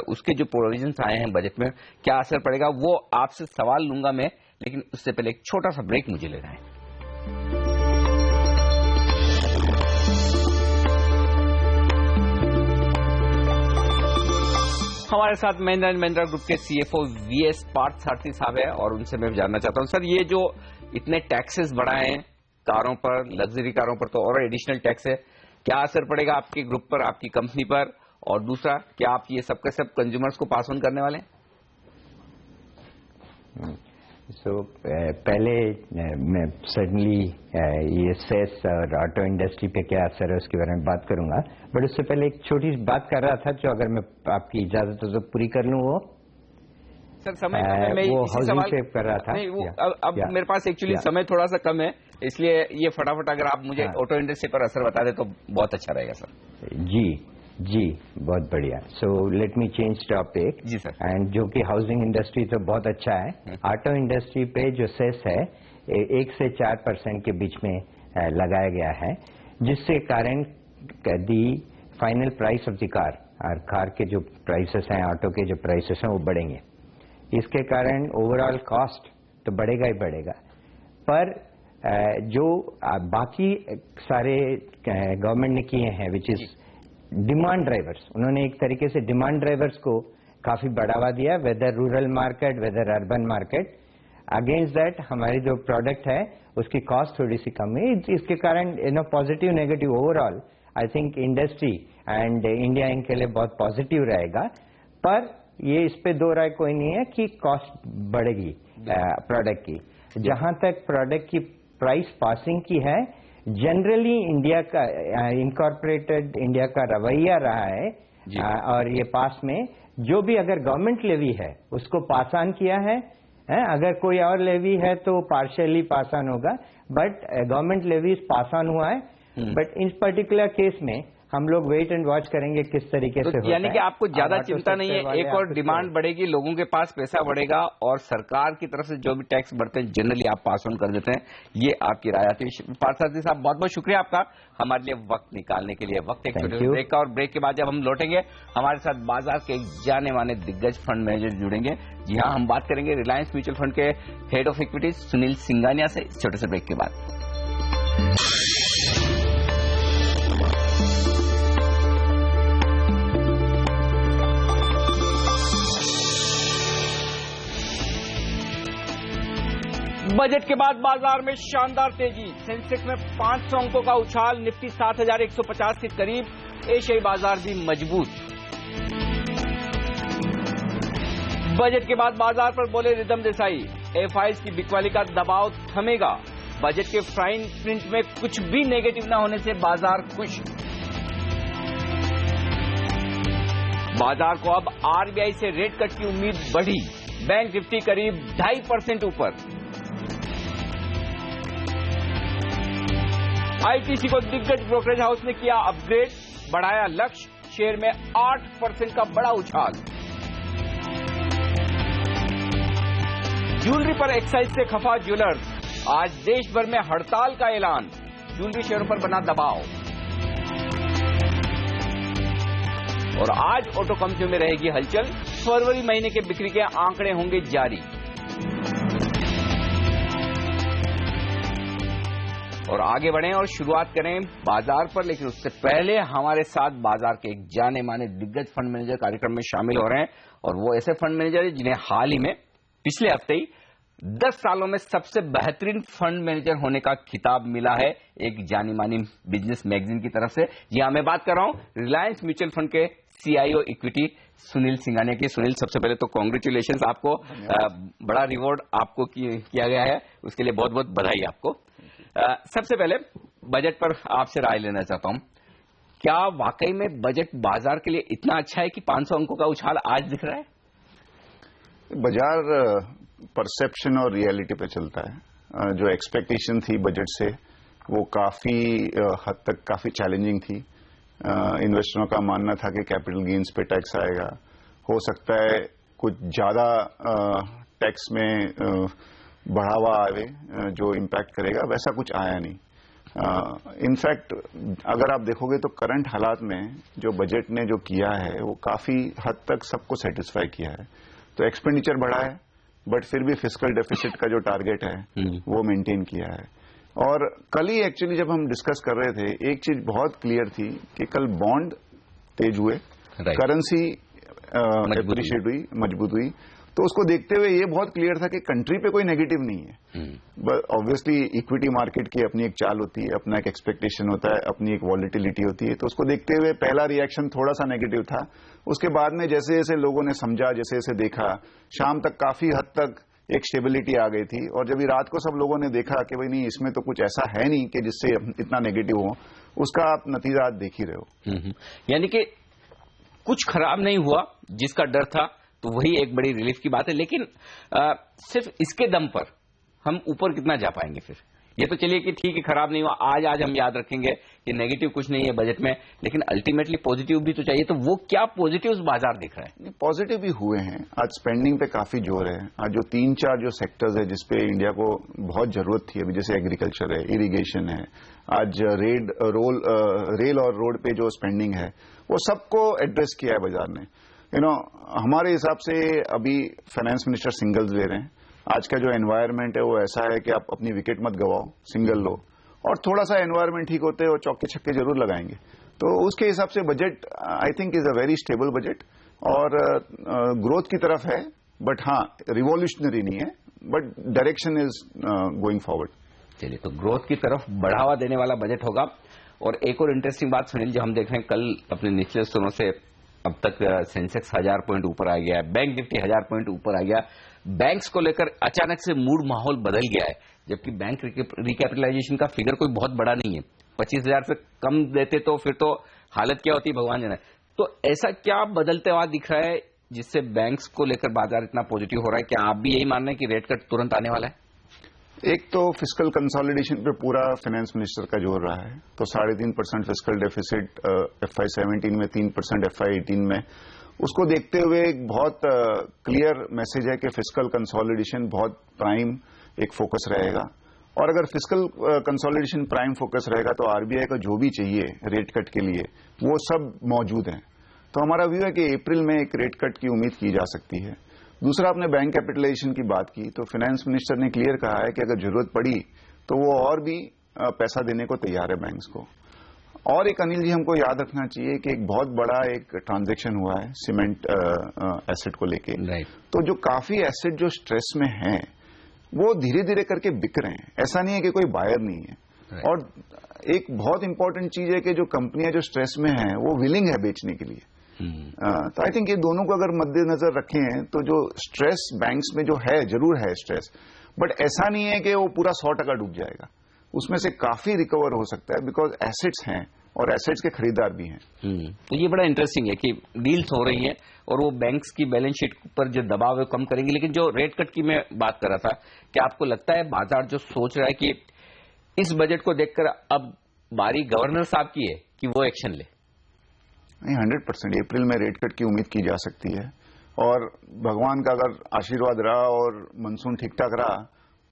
उसके जो प्रोविजंस आए हैं बजट में, क्या असर पड़ेगा, वो आपसे सवाल लूंगा मैं, लेकिन उससे पहले एक छोटा सा ब्रेक मुझे लेना है। हमारे साथ महिंद्रा एंड महिंद्रा ग्रुप के सीएफओ वीएस पार्थसारथी साहब है और उनसे मैं जानना चाहता हूं, सर ये जो इतने टैक्सेस बढ़ाए हैं कारों पर, लग्जरी कारों पर तो और एडिशनल टैक्स है, क्या असर पड़ेगा आपके ग्रुप पर, आपकी कंपनी पर? और दूसरा, क्या आप ये सब के सब कंज्यूमर्स को पास ऑन करने वाले हैं? पहले मैं सर्टनली ये सेस और ऑटो इंडस्ट्री पे क्या असर है उसके बारे में बात करूंगा, बट उससे पहले एक छोटी सी बात कर रहा था जो अगर मैं आपकी इजाजत हो तो पूरी कर लूं। वो सर समय मैं वो इसी सवाल पे कर रहा था। नहीं, वो अब मेरे पास एक्चुअली समय थोड़ा सा कम है, इसलिए ये फटाफट अगर आप मुझे ऑटो इंडस्ट्री पर असर बता दे तो बहुत अच्छा रहेगा सर। जी बहुत बढ़िया। So let me change topic. जी सर। एंड जो कि हाउसिंग इंडस्ट्री तो बहुत अच्छा है, ऑटो इंडस्ट्री पे जो सेस है 1 से 4% के बीच में लगाया गया है, जिससे कारण the final price of the car के जो प्राइसेस हैं, ऑटो के जो प्राइसेस हैं वो बढ़ेंगे। इसके कारण ओवरऑल कॉस्ट तो बढ़ेगा ही बढ़ेगा, पर जो बाकी सारे गवर्नमेंट ने किए हैं विच इज डिमांड ड्राइवर्स, उन्होंने एक तरीके से डिमांड ड्राइवर्स को काफी बढ़ावा दिया, whether rural market whether urban market. Against that हमारी जो प्रोडक्ट है उसकी कॉस्ट थोड़ी सी कम है। इसके कारण positive negative overall I think industry and India इनके लिए बहुत पॉजिटिव रहेगा। पर ये इस पे दो राय कोई नहीं है कि कॉस्ट बढ़ेगी प्रोडक्ट की। जहां तक प्रोडक्ट की प्राइस पासिंग की है, जनरली इंडिया का इनकॉर्पोरेटेड इंडिया का रवैया रहा है और ये पास में जो भी अगर गवर्नमेंट लेवी है उसको पास ऑन किया है, अगर कोई और लेवी है तो पार्शियली पास ऑन होगा, but government levy pass on हुआ है। बट इन पर्टिकुलर केस में हम लोग वेट एंड वॉच करेंगे किस तरीके से होता है। यानी कि आपको ज्यादा चिंता नहीं है, एक और डिमांड बढ़ेगी, लोगों के पास पैसा बढ़ेगा और सरकार की तरफ से जो भी टैक्स बढ़ते हैं जनरली आप पास ऑन कर देते हैं। ये आपकी राय आती है। पार्थसारथी साहब बहुत बहुत शुक्रिया आपका हमारे लिए वक्त निकालने के लिए। वक्त एक छोटे ब्रेक का, और ब्रेक के बाद जब हम लौटेंगे हमारे साथ बाजार के जाने माने दिग्गज फंड मैनेजर जुड़ेंगे। जी हाँ, हम बात करेंगे रिलायंस म्यूचुअल फंड के head of equities Sunil Singhania से इस छोटे से ब्रेक के बाद। बजट के बाद बाजार में शानदार तेजी, सेंसेक्स में 500 अंकों का उछाल, निफ्टी 7,150 के करीब, एशियाई बाजार भी मजबूत। बजट के बाद बाजार पर बोले रिदम देसाई, एफआईज की बिकवाली का दबाव थमेगा, बजट के फाइन प्रिंट में कुछ भी नेगेटिव न होने से बाजार खुश। बाजार को अब आरबीआई से रेट कट की उम्मीद बढ़ी, बैंक निफ्टी करीब 2.5% ऊपर। आईटीसी को दिग्गज ब्रोकरेज हाउस ने किया अपग्रेड, बढ़ाया लक्ष्य, शेयर में 8% का बड़ा उछाल। ज्वेलरी पर एक्साइज से खफा ज्वेलर्स, आज देश भर में हड़ताल का ऐलान, ज्वेलरी शेयरों पर बना दबाव। और आज ऑटो कंपनियों में रहेगी हलचल, फरवरी महीने के बिक्री के आंकड़े होंगे जारी। और आगे बढ़ें और शुरुआत करें बाजार पर, लेकिन उससे पहले हमारे साथ बाजार के एक जाने माने दिग्गज फंड मैनेजर कार्यक्रम में शामिल हो रहे हैं। और वो ऐसे फंड मैनेजर हैं जिन्हें हाल ही में पिछले हफ्ते ही 10 सालों में सबसे बेहतरीन फंड मैनेजर होने का खिताब मिला है एक जानी मानी बिजनेस मैगजीन की तरफ से। जी हाँ, मैं बात कर रहा हूं रिलायंस म्यूचुअल फंड के CIO इक्विटी सुनील सिंघानिया की। सुनील, सबसे पहले तो कॉन्ग्रेचुलेशन आपको, बड़ा रिवॉर्ड आपको किया गया है, उसके लिए बहुत बहुत बधाई आपको। सबसे पहले बजट पर आपसे राय लेना चाहता हूं, क्या वाकई में बजट बाजार के लिए इतना अच्छा है कि 500 अंकों का उछाल आज दिख रहा है? बाजार परसेप्शन और रियलिटी पे चलता है। जो एक्सपेक्टेशन थी बजट से वो काफी हद तक काफी चैलेंजिंग थी। इन्वेस्टरों का मानना था कि कैपिटल गेन्स पे टैक्स आएगा, हो सकता है कुछ ज्यादा टैक्स में बढ़ावा आए जो इम्पैक्ट करेगा, वैसा कुछ आया नहीं। इनफैक्ट अगर आप देखोगे तो करंट हालात में जो बजट ने जो किया है वो काफी हद तक सबको सेटिस्फाई किया है। तो एक्सपेंडिचर बढ़ा है बट फिर भी फिस्कल डेफिसिट का जो टारगेट है वो मेंटेन किया है। और कल ही एक्चुअली जब हम डिस्कस कर रहे थे, एक चीज बहुत क्लियर थी कि कल बॉन्ड तेज हुए, करेंसी एप्रिशिएट हुई, मजबूत हुई, तो उसको देखते हुए ये बहुत क्लियर था कि कंट्री पे कोई नेगेटिव नहीं है। बट ऑब्वियसली इक्विटी मार्केट की अपनी एक चाल होती है, अपना एक एक्सपेक्टेशन होता है, अपनी एक वॉलिटिलिटी होती है, तो उसको देखते हुए पहला रिएक्शन थोड़ा सा नेगेटिव था। उसके बाद में जैसे जैसे लोगों ने समझा, जैसे जैसे देखा, शाम तक काफी हद तक एक स्टेबिलिटी आ गई थी। और जब रात को सब लोगों ने देखा कि भाई नहीं, इसमें तो कुछ ऐसा है नहीं कि जिससे इतना नेगेटिव हो, उसका आप नतीजा आज देख ही रहे हो। यानी कि कुछ खराब नहीं हुआ जिसका डर था, तो वही एक बड़ी रिलीफ की बात है। लेकिन सिर्फ इसके दम पर हम ऊपर कितना जा पाएंगे फिर? ये तो चलिए कि ठीक है, खराब नहीं हुआ, आज हम याद रखेंगे कि नेगेटिव कुछ नहीं है बजट में, लेकिन अल्टीमेटली पॉजिटिव भी तो चाहिए। तो वो क्या पॉजिटिव्स बाजार दिख रहा है? पॉजिटिव भी हुए हैं। आज स्पेंडिंग पे काफी जोर है। आज जो 3-4 जो सेक्टर्स है जिसपे इंडिया को बहुत जरूरत थी अभी, जैसे एग्रीकल्चर है, इरिगेशन है, आज रेल और रोड पे जो स्पेंडिंग है, वो सबको एड्रेस किया है बाजार ने। हमारे हिसाब से अभी फाइनेंस मिनिस्टर सिंगल्स ले रहे हैं। आज का जो एनवायरनमेंट है वो ऐसा है कि आप अपनी विकेट मत गवाओ, सिंगल लो, और थोड़ा सा एनवायरनमेंट ठीक होते हो चौके छक्के जरूर लगाएंगे। तो उसके हिसाब से budget I think is a very stable budget और ग्रोथ की तरफ है, बट हाँ रिवॉल्यूशनरी नहीं है, but direction is going forward. चलिए, तो ग्रोथ की तरफ बढ़ावा देने वाला बजट होगा। और एक और इंटरेस्टिंग बात सुनील, जो हम देख रहे हैं कल अपने निचले स्तरों से अब तक सेंसेक्स 1000 पॉइंट ऊपर आ गया है, बैंक निफ्टी 1000 पॉइंट ऊपर आ गया। बैंक्स को लेकर अचानक से मूड माहौल बदल गया है, जबकि बैंक रिकैपिटलाइजेशन का फिगर कोई बहुत बड़ा नहीं है। 25,000 से कम देते तो फिर तो हालत क्या होती भगवान जाने। तो ऐसा क्या बदलते हुआ दिख रहा है जिससे बैंक्स को लेकर बाजार इतना पॉजिटिव हो रहा है? क्या आप भी यही मान रहे हैं कि रेट कट तुरंत आने वाला है? एक तो फिस्कल कंसोलिडेशन पे पूरा फाइनेंस मिनिस्टर का जोर रहा है। तो 3.5% फिस्कल डेफिसिट FY17 में, 3% FY18 में, उसको देखते हुए एक बहुत क्लियर मैसेज है कि फिस्कल कंसोलिडेशन बहुत प्राइम एक फोकस रहेगा। और अगर फिस्कल कंसोलिडेशन प्राइम फोकस रहेगा तो आरबीआई को जो भी चाहिए रेट कट के लिए वो सब मौजूद है। तो हमारा व्यू है कि अप्रैल में एक रेट कट की उम्मीद की जा सकती है। दूसरा, आपने बैंक कैपिटलाइजेशन की बात की, तो फाइनेंस मिनिस्टर ने क्लियर कहा है कि अगर जरूरत पड़ी तो वो और भी पैसा देने को तैयार है बैंक्स को। और एक अनिल जी, हमको याद रखना चाहिए कि एक बहुत बड़ा एक ट्रांजैक्शन हुआ है सीमेंट एसेट को लेके। तो जो काफी एसेट जो स्ट्रेस में हैं वो धीरे धीरे करके बिक रहे हैं, ऐसा नहीं है कि कोई बायर नहीं है। और एक बहुत इंपॉर्टेंट चीज है कि जो कंपनियां जो स्ट्रेस में हैं वो विलिंग है बेचने के लिए। तो आई थिंक ये दोनों को अगर मद्देनजर रखें तो जो स्ट्रेस बैंक्स में जो है, जरूर है स्ट्रेस, बट ऐसा नहीं है कि वो पूरा 100% डूब जाएगा। उसमें से काफी रिकवर हो सकता है बिकॉज एसेट्स हैं और एसेट्स के खरीदार भी हैं। तो ये बड़ा इंटरेस्टिंग है कि डील्स हो रही हैं और वो बैंक्स की बैलेंस शीट पर जो दबाव है कम करेंगे। लेकिन जो रेट कट की मैं बात कर रहा था, क्या आपको लगता है बाजार जो सोच रहा है कि इस बजट को देखकर अब बारी गवर्नर साहब की है कि वो एक्शन ले? नहीं, 100% अप्रैल में रेट कट की उम्मीद की जा सकती है, और भगवान का अगर आशीर्वाद रहा और मानसून ठीक ठाक रहा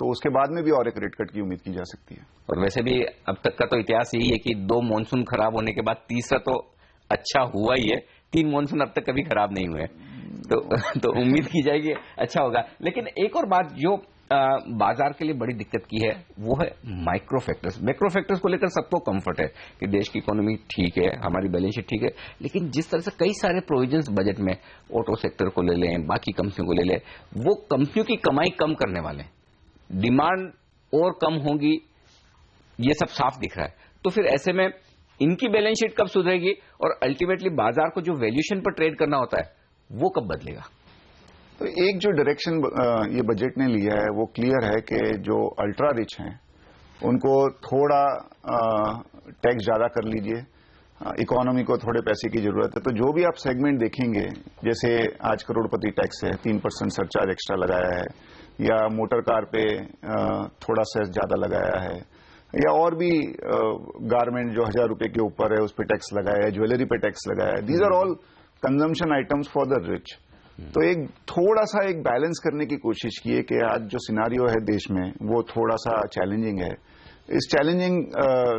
तो उसके बाद में भी और एक रेट कट की उम्मीद की जा सकती है। और वैसे भी अब तक का तो इतिहास यही है कि 2 मानसून खराब होने के बाद तीसरा तो अच्छा हुआ ही है, 3 मानसून अब तक कभी खराब नहीं हुए, तो उम्मीद की जाएगी अच्छा होगा। लेकिन एक और बात जो बाजार के लिए बड़ी दिक्कत की है वो है माइक्रो फैक्टर्स। मैक्रो फैक्टर्स को लेकर सबको कंफर्ट है कि देश की इकोनॉमी ठीक है, हमारी बैलेंस शीट ठीक है, लेकिन जिस तरह से कई सारे प्रोविजंस बजट में ऑटो सेक्टर को ले लें, बाकी कंपनियों को ले लें, वो कंपनियों की कमाई कम करने वाले हैं, डिमांड और कम होगी, ये सब साफ दिख रहा है। तो फिर ऐसे में इनकी बैलेंस शीट कब सुधरेगी और अल्टीमेटली बाजार को जो वैल्यूएशन पर ट्रेड करना होता है वो कब बदलेगा? तो एक जो डायरेक्शन ये बजट ने लिया है वो क्लियर है कि जो अल्ट्रा रिच हैं उनको थोड़ा टैक्स ज्यादा कर लीजिए, इकोनॉमी को थोड़े पैसे की जरूरत है। तो जो भी आप सेगमेंट देखेंगे, जैसे आज करोड़पति टैक्स है, 3% सरचार्ज एक्स्ट्रा लगाया है, या मोटर कार पे थोड़ा सा ज्यादा लगाया है, या और भी गारमेंट जो 1000 रुपए के ऊपर है उस पर टैक्स लगाया है, ज्वेलरी पे टैक्स लगाया है। These are all consumption items for the rich. तो एक थोड़ा सा एक बैलेंस करने की कोशिश की है कि आज जो सिनारियो है देश में वो थोड़ा सा चैलेंजिंग है। इस चैलेंजिंग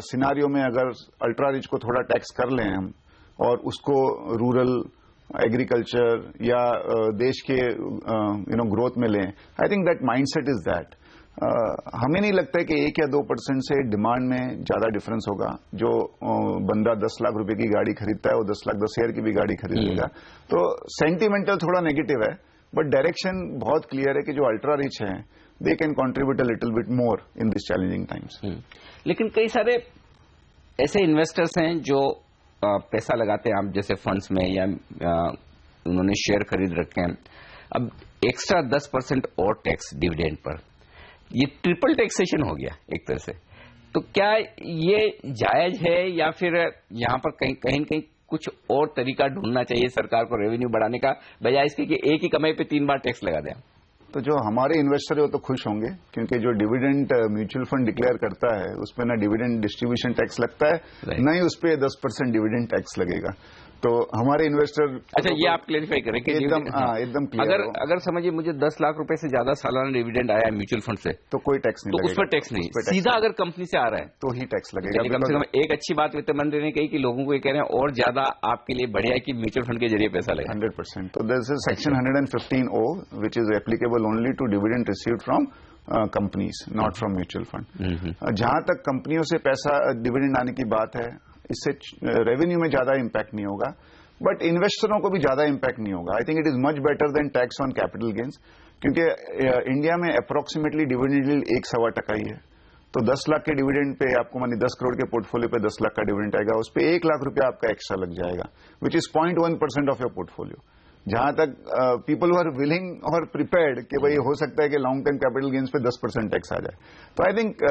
सिनारियो में अगर अल्ट्रा रिच को थोड़ा टैक्स कर लें हम और उसको रूरल एग्रीकल्चर या देश के ग्रोथ में लें, I think that mindset is that. हमें नहीं लगता है कि 1 या 2% से डिमांड में ज्यादा डिफरेंस होगा। जो बंदा 10 लाख रुपए की गाड़ी खरीदता है वो 10 लाख 10 हजार की भी गाड़ी खरीदेगा। तो सेंटिमेंटल थोड़ा नेगेटिव है, बट डायरेक्शन बहुत क्लियर है कि जो अल्ट्रा रिच हैं they can contribute a little bit more in this challenging times. लेकिन कई सारे ऐसे इन्वेस्टर्स हैं जो पैसा लगाते हैं, आप जैसे फंड्स में या उन्होंने शेयर खरीद रखे हैं, अब एक्स्ट्रा 10% और टैक्स डिविडेंड पर, ये ट्रिपल टैक्सेशन हो गया एक तरह से। तो क्या ये जायज है या फिर यहां पर कहीं न कहीं कुछ और तरीका ढूंढना चाहिए सरकार को रेवेन्यू बढ़ाने का, बजाय इसके कि एक ही कमाई पे 3 बार टैक्स लगा दें? तो जो हमारे इन्वेस्टर है वो तो खुश होंगे, क्योंकि जो डिविडेंड म्यूचुअल फंड डिक्लेयर करता है उस पर ना डिविडेंड डिस्ट्रीब्यूशन टैक्स लगता है, न ही उस पर 10% डिविडेंड टैक्स लगेगा। तो हमारे इन्वेस्टर, अच्छा ये आप क्लेरिफाई करें कि एकदम क्लियर अगर समझिए मुझे 10 लाख रुपए से ज्यादा सालाना डिविडेंड आया है म्यूचुअल फंड से, तो कोई टैक्स नहीं लगेगा। उस पर टैक्स नहीं, सीधा अगर कंपनी से आ रहा है तो ही टैक्स लगेगा। कम से कम एक अच्छी बात वित्त मंत्री ने कही कि लोगों को ये कह रहे हैं और ज्यादा आपके लिए बढ़िया है कि म्यूचुअल फंड के जरिए पैसा लगे। 100%। तो this is section 115O which is applicable only to dividend received from companies, not from mutual fund. जहां तक कंपनियों से पैसा डिविडेंड आने की बात है, इससे रेवेन्यू में ज्यादा इंपैक्ट नहीं होगा, बट इन्वेस्टरों को भी ज्यादा इंपैक्ट नहीं होगा। I think it is much better than tax on capital gains, क्योंकि इंडिया में अप्रोक्सीमेटली डिविडेंड यील्ड 1-1.25% ही है। तो 10 लाख के डिविडेंड पे आपको मानी 10 करोड़ के पोर्टफोलियो पे 10 लाख का डिविडेंड आएगा, उस पर 1 लाख रुपया आपका एक्स्ट्रा लग जाएगा, which is 0.1% of your portfolio. जहां तक पीपल आर विलिंग और प्रिपेयर्ड कि भाई हो सकता है कि लॉन्ग टर्म कैपिटल गेन्स पे 10% टैक्स आ जाए। तो I think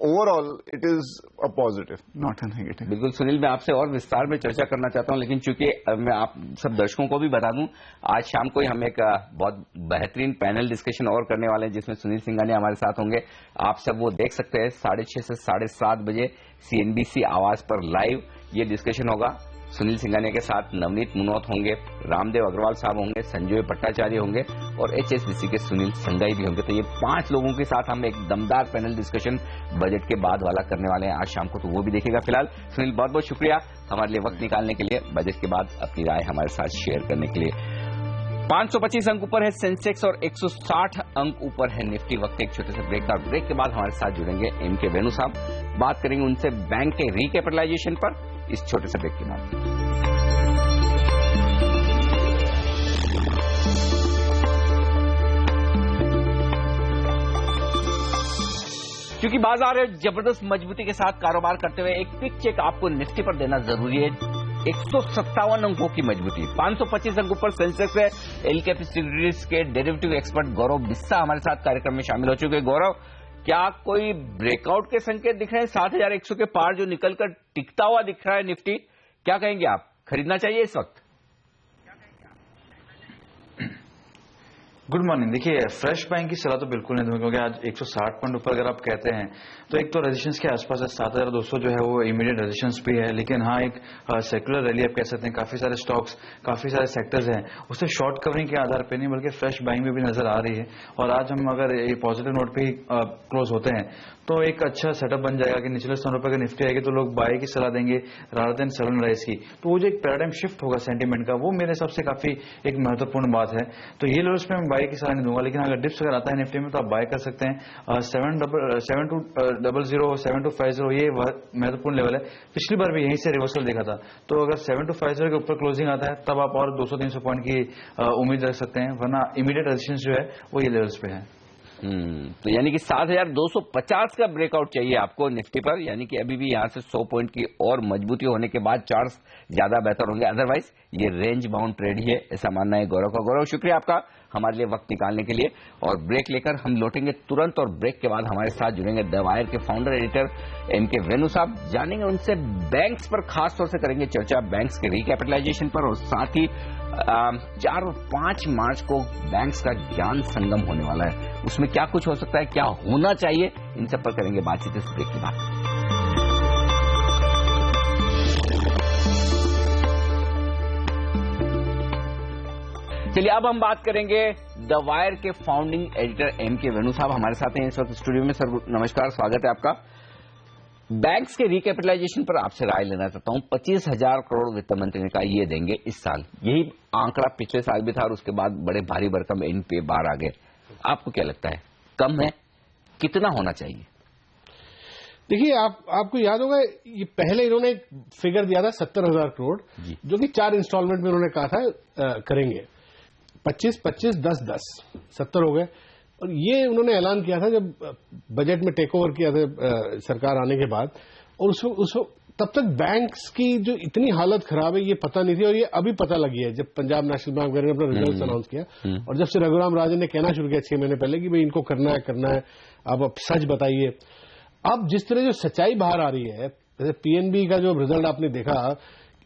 overall it is a positive, not a negative. बिल्कुल सुनील, मैं आपसे और विस्तार में चर्चा करना चाहता हूं, लेकिन चूंकि मैं आप सब दर्शकों को भी बता दूं, आज शाम को ही हम एक बहुत बेहतरीन पैनल डिस्कशन और करने वाले हैं जिसमें सुनील सिंघानिया हमारे साथ होंगे। आप सब वो देख सकते हैं 6:30 से 7:30 बजे CNBC आवाज पर लाइव ये डिस्कशन होगा। सुनील सिंघानिया के साथ नवनीत मुनोत होंगे, रामदेव अग्रवाल साहब होंगे, संजय भट्टाचार्य होंगे और HSBC के सुनील संगाई भी होंगे। तो ये 5 लोगों के साथ हम एक दमदार पैनल डिस्कशन बजट के बाद वाला करने वाले हैं आज शाम को, तो वो भी देखेगा। फिलहाल सुनील बहुत बहुत शुक्रिया हमारे लिए वक्त निकालने के लिए, बजट के बाद अपनी राय हमारे साथ शेयर करने के लिए। 525 अंक ऊपर है सेंसेक्स और 160 अंक ऊपर है निफ्टी। वक्त एक छोटे से ब्रेक का, ब्रेक के बाद हमारे साथ जुड़ेंगे MK वेणु साहब, बात करेंगे उनसे बैंक के रिकैपिटलाइजेशन पर इस छोटे से ब्रेक के बाद। क्योंकि बाजार जबरदस्त मजबूती के साथ कारोबार करते हुए एक क्विक चेक आपको निफ्टी पर देना जरूरी है। 157 अंकों की मजबूती, 525 अंकों पर सेंसेक्स है। एलकेपी सिक्योरिटीज के डेरिवेटिव एक्सपर्ट गौरव बिस्सा हमारे साथ कार्यक्रम में शामिल हो चुके हैं। गौरव, क्या कोई ब्रेकआउट के संकेत दिख रहे हैं? 7100 के पार जो निकलकर टिकता हुआ दिख रहा है निफ्टी, क्या कहेंगे आप, खरीदना चाहिए इस वक्त? Good morning. देखिए, फ्रेश बाइंग की सलाह तो बिल्कुल नहीं दूंगा, क्योंकि आज 160 पॉइंट ऊपर अगर आप कहते हैं तो एक तो रेजिस्टेंस के आसपास है 7200 जो है वो इमीडिएट रेजिस्टेंस भी है, लेकिन हाँ एक सेक्युलर रैली आप कह सकते हैं। काफी सारे स्टॉक्स, काफी सारे सेक्टर्स हैं, उससे शॉर्ट कवरिंग के आधार पर नहीं बल्कि फ्रेश बाइंग में भी नजर आ रही है। और आज हम अगर ये पॉजिटिव नोट पे ही क्लोज होते हैं तो एक अच्छा सेटअप बन जाएगा कि निचले स्थानों पर अगर निफ्टी आएगी तो लोग बाय की सलाह देंगे rather than sell and rise की। तो वो जो एक पैराडाइम शिफ्ट होगा सेंटीमेंट का, वो मेरे हिसाब से काफी एक महत्वपूर्ण बात है। तो ये लेवल्स पे मैं बाय की सलाह नहीं दूंगा, लेकिन अगर डिप्स अगर आता है निफ्टी में तो आप बाय कर सकते हैं। 7200 7250 ये महत्वपूर्ण लेवल है। पिछली बार भी यहीं से रिवर्सल देखा था, तो अगर 7250 के ऊपर क्लोजिंग आता है तब आप और 200-300 पॉइंट की उम्मीद रख सकते हैं, वरना इमीडिएट रेजिस्टेंस जो है वो ये लेवल्स पे है। तो यानी कि 7250 का ब्रेकआउट चाहिए आपको निफ्टी पर, यानी कि अभी भी यहां से 100 पॉइंट की और मजबूती होने के बाद चार्ट्स ज्यादा बेहतर होंगे, अदरवाइज ये रेंज बाउंड ट्रेड ही है, ऐसा मानना है गौरव का। गौरव, शुक्रिया आपका हमारे लिए वक्त निकालने के लिए। और ब्रेक लेकर हम लौटेंगे तुरंत, और ब्रेक के बाद हमारे साथ जुड़ेंगे द वायर के फाउंडर एडिटर एमके वेणु साहब। जानेंगे उनसे बैंक्स पर, खास तौर से करेंगे चर्चा बैंक्स के रिकैपिटलाइजेशन पर, और साथ ही 4 और 5 मार्च को बैंक्स का ज्ञान संगम होने वाला है, उसमें क्या कुछ हो सकता है, क्या होना चाहिए, इन सब पर करेंगे बातचीत इस ब्रेक के बाद। चलिए अब हम बात करेंगे द वायर के फाउंडिंग एडिटर एमके वेणु साहब हमारे साथ हैं इस वक्त स्टूडियो में। सर नमस्कार, स्वागत है आपका। बैंक्स के रिकैपिटलाइजेशन पर आपसे राय लेना चाहता हूं। 25,000 करोड़ वित्त मंत्री ने कहा ये देंगे इस साल, यही आंकड़ा पिछले साल भी था और उसके बाद बड़े भारी भरकम एनपीए बाहर आ गए। आपको क्या लगता है, कम है, कितना होना चाहिए? देखिए, आपको याद होगा ये पहले इन्होंने एक फिगर दिया था 70,000 करोड़, जो कि 4 इंस्टॉलमेंट में उन्होंने कहा था करेंगे। 25, 25, 10, 10, 70 हो गए। और ये उन्होंने ऐलान किया था जब बजट में टेक ओवर किया था सरकार आने के बाद, और उसको तब तक बैंक्स की जो इतनी हालत खराब है ये पता नहीं थी, और ये अभी पता लगी है जब पंजाब नेशनल बैंक ने अपना रिजल्ट अनाउंस किया, और जब से रघुराम राजन ने कहना शुरू किया 6 महीने पहले कि भाई इनको करना है, अब सच बताइए। अब जिस तरह जो सच्चाई बाहर आ रही है, जैसे पीएनबी का जो रिजल्ट आपने देखा,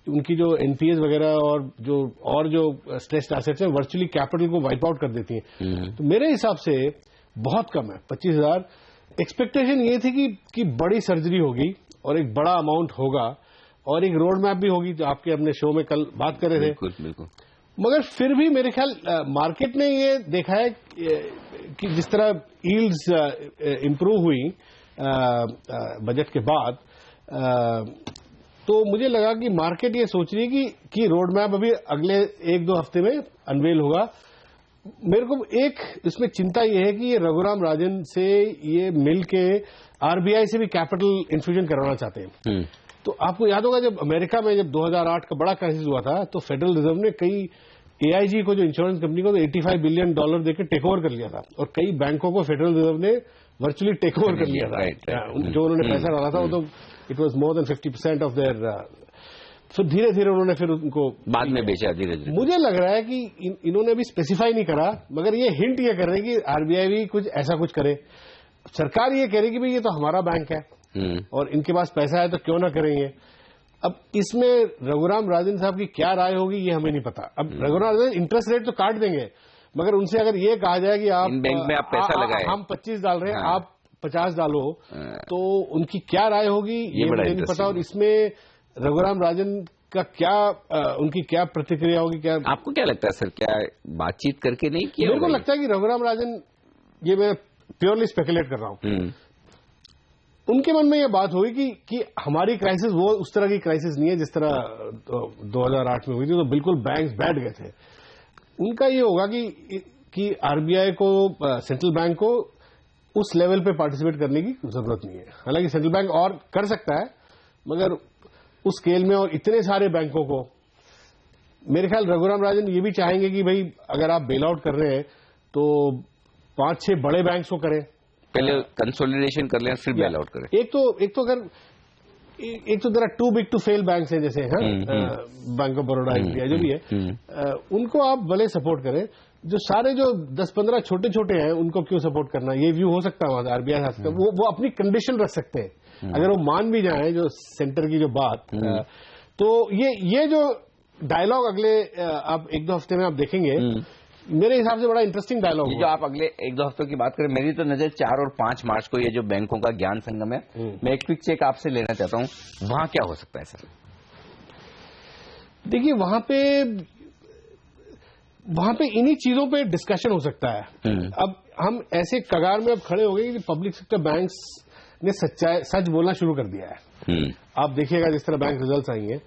उनकी जो एनपीएस वगैरह और जो स्ट्रेस्ड एसेट्स हैं वर्चुअली कैपिटल को वाइप आउट कर देती हैं, तो मेरे हिसाब से बहुत कम है 25,000। एक्सपेक्टेशन ये थी कि बड़ी सर्जरी होगी और एक बड़ा अमाउंट होगा और एक रोड मैप भी होगी, जो आपके अपने शो में कल बात कर रहे थे। बिल्कुल बिल्कुल। मगर फिर भी मेरे ख्याल मार्केट ने ये देखा है कि जिस तरह यील्ड्स इंप्रूव हुई बजट के बाद, तो मुझे लगा कि मार्केट ये सोच रही है कि रोड मैप अभी अगले 1-2 हफ्ते में अनवेल होगा। मेरे को एक इसमें चिंता ये है कि ये रघुराम राजन से ये मिल के आरबीआई से भी कैपिटल इन्फ्यूजन करवाना चाहते हैं। तो आपको याद होगा जब अमेरिका में जब 2008 का बड़ा क्राइसिस हुआ था, तो फेडरल रिजर्व ने कई एआईजी को, जो इंश्योरेंस कंपनी को, तो $85 बिलियन देकर टेक ओवर कर लिया था, और कई बैंकों को फेडरल रिजर्व ने वर्चुअली टेक ओवर कर लिया था। जो उन्होंने पैसा डाला था वो तो it was more than 50% of their. फिर धीरे धीरे उन्होंने फिर उनको बाद में बेचा धीरे धीरे। मुझे लग रहा है कि इन्होंने अभी स्पेसिफाई नहीं करा, मगर ये हिंट ये कर रहे हैं कि आरबीआई भी कुछ ऐसा कुछ करे। सरकार ये कह रही कि भाई ये तो हमारा बैंक है और इनके पास पैसा है तो क्यों ना करेंगे। अब इसमें रघुराम राजन साहब की क्या राय होगी ये हमें नहीं पता। अब रघुराम राजन इंटरेस्ट रेट तो काट देंगे, मगर उनसे अगर ये कहा जाए कि आप बैंक में आप पैसा लगाए, हम 25 डाल रहे हैं, आप 50 डालो, तो उनकी क्या राय होगी ये मुझे नहीं पता। और इसमें रघुराम राजन का क्या उनकी क्या प्रतिक्रिया होगी, क्या आपको क्या लगता है सर, क्या बातचीत करके नहीं किया? मेरे को लगता है कि रघुराम राजन, ये मैं प्योरली स्पेकुलेट कर रहा हूं, उनके मन में यह बात हुई कि हमारी क्राइसिस वो उस तरह की क्राइसिस नहीं है जिस तरह 2008 में हुई थी, तो बिल्कुल बैंक्स बैठ गए थे। उनका ये होगा कि आरबीआई को, सेंट्रल बैंक को उस लेवल पे पार्टिसिपेट करने की जरूरत नहीं है। हालांकि सेंट्रल बैंक और कर सकता है, मगर उस स्केल में और इतने सारे बैंकों को, मेरे ख्याल रघुराम राजन ये भी चाहेंगे कि भाई अगर आप बेल आउट कर रहे हैं तो 5-6 बड़े बैंक्स को करें, पहले कंसोलिडेशन कर लें फिर बेल आउट करें। एक तो there are too big to fail banks हैं, जैसे बैंक ऑफ बड़ौदा, इंडिया जो भी है, उनको आप भले सपोर्ट करें। जो सारे जो 10-15 छोटे छोटे हैं उनको क्यों सपोर्ट करना, ये व्यू हो सकता है आरबीआई का। वो अपनी कंडीशन रख सकते हैं, अगर वो मान भी जाए जो सेंटर की जो बात। तो ये जो डायलॉग अगले आप 1-2 हफ्ते में आप देखेंगे मेरे हिसाब से बड़ा इंटरेस्टिंग डायलॉग जो आप अगले 1-2 हफ्तों की बात करें, मेरी तो नजर 4 और 5 मार्च को ये जो बैंकों का ज्ञान संगम है, मैं एक क्विक चेक आपसे लेना चाहता हूं, वहां क्या हो सकता है सर? देखिए वहां पे इन्हीं चीजों पे डिस्कशन हो सकता है। अब हम ऐसे कगार में अब खड़े हो गए कि पब्लिक सेक्टर बैंक्स ने सच बोलना शुरू कर दिया है। आप देखिएगा जिस तरह बैंक रिजल्ट्स आएंगे,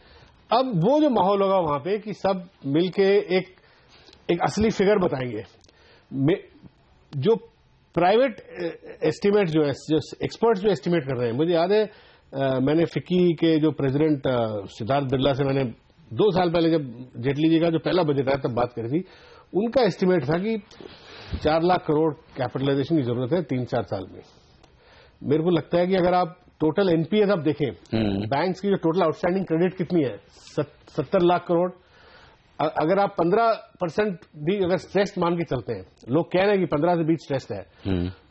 अब वो जो माहौल होगा वहां पे कि सब मिलके एक असली फिगर बताएंगे। जो प्राइवेट एस्टिमेट जो है, जो एक्सपर्ट्स जो एस्टिमेट कर रहे हैं, मुझे याद है मैंने फिक्की के जो प्रेसिडेंट सिद्धार्थ बिरला से मैंने 2 साल पहले जब जेटली जी का जो पहला बजट आया तब बात करी थी, उनका एस्टिमेट था कि 4 लाख करोड़ कैपिटलाइजेशन की जरूरत है 3-4 साल में। मेरे को लगता है कि अगर आप टोटल एनपीएस आप देखें, बैंक्स की जो टोटल आउटस्टैंडिंग क्रेडिट कितनी है, 70 लाख करोड़। अगर आप 15% भी अगर स्ट्रेस्ड मान के चलते हैं, लोग कह रहे हैं कि 15 से 20 स्ट्रेस्ड है,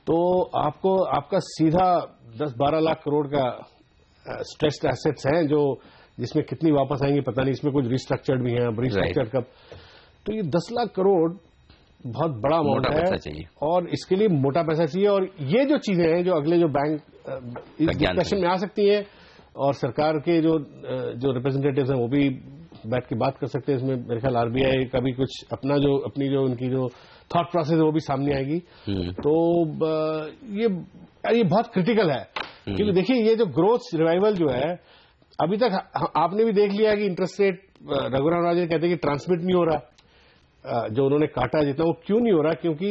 तो आपका सीधा 10-12 लाख करोड़ का स्ट्रेस्ड एसेट्स हैं, जो जिसमें कितनी वापस आएंगी पता नहीं, इसमें कुछ रिस्ट्रक्चर्ड भी हैं। अब रिस्ट्रक्चर्ड कब, तो ये 10 लाख करोड़ बहुत बड़ा अमाउंट है और इसके लिए मोटा पैसा चाहिए। और ये जो चीजें हैं जो अगले जो बैंक इस डिस्कशन में आ सकती हैं, और सरकार के जो रिप्रेजेंटेटिव्स हैं वो भी बैठ के बात कर सकते हैं। इसमें मेरे ख्याल आरबीआई का भी कुछ अपनी जो उनकी जो थॉट प्रोसेस है वो भी सामने आएगी। तो ये बहुत क्रिटिकल है, क्योंकि देखिए ये जो ग्रोथ रिवाइवल जो है, अभी तक आपने भी देख लिया कि इंटरेस्ट रेट, रघुराम राजन कहते हैं कि ट्रांसमिट नहीं हो रहा, जो उन्होंने काटा जितना, वो क्यों नहीं हो रहा? क्योंकि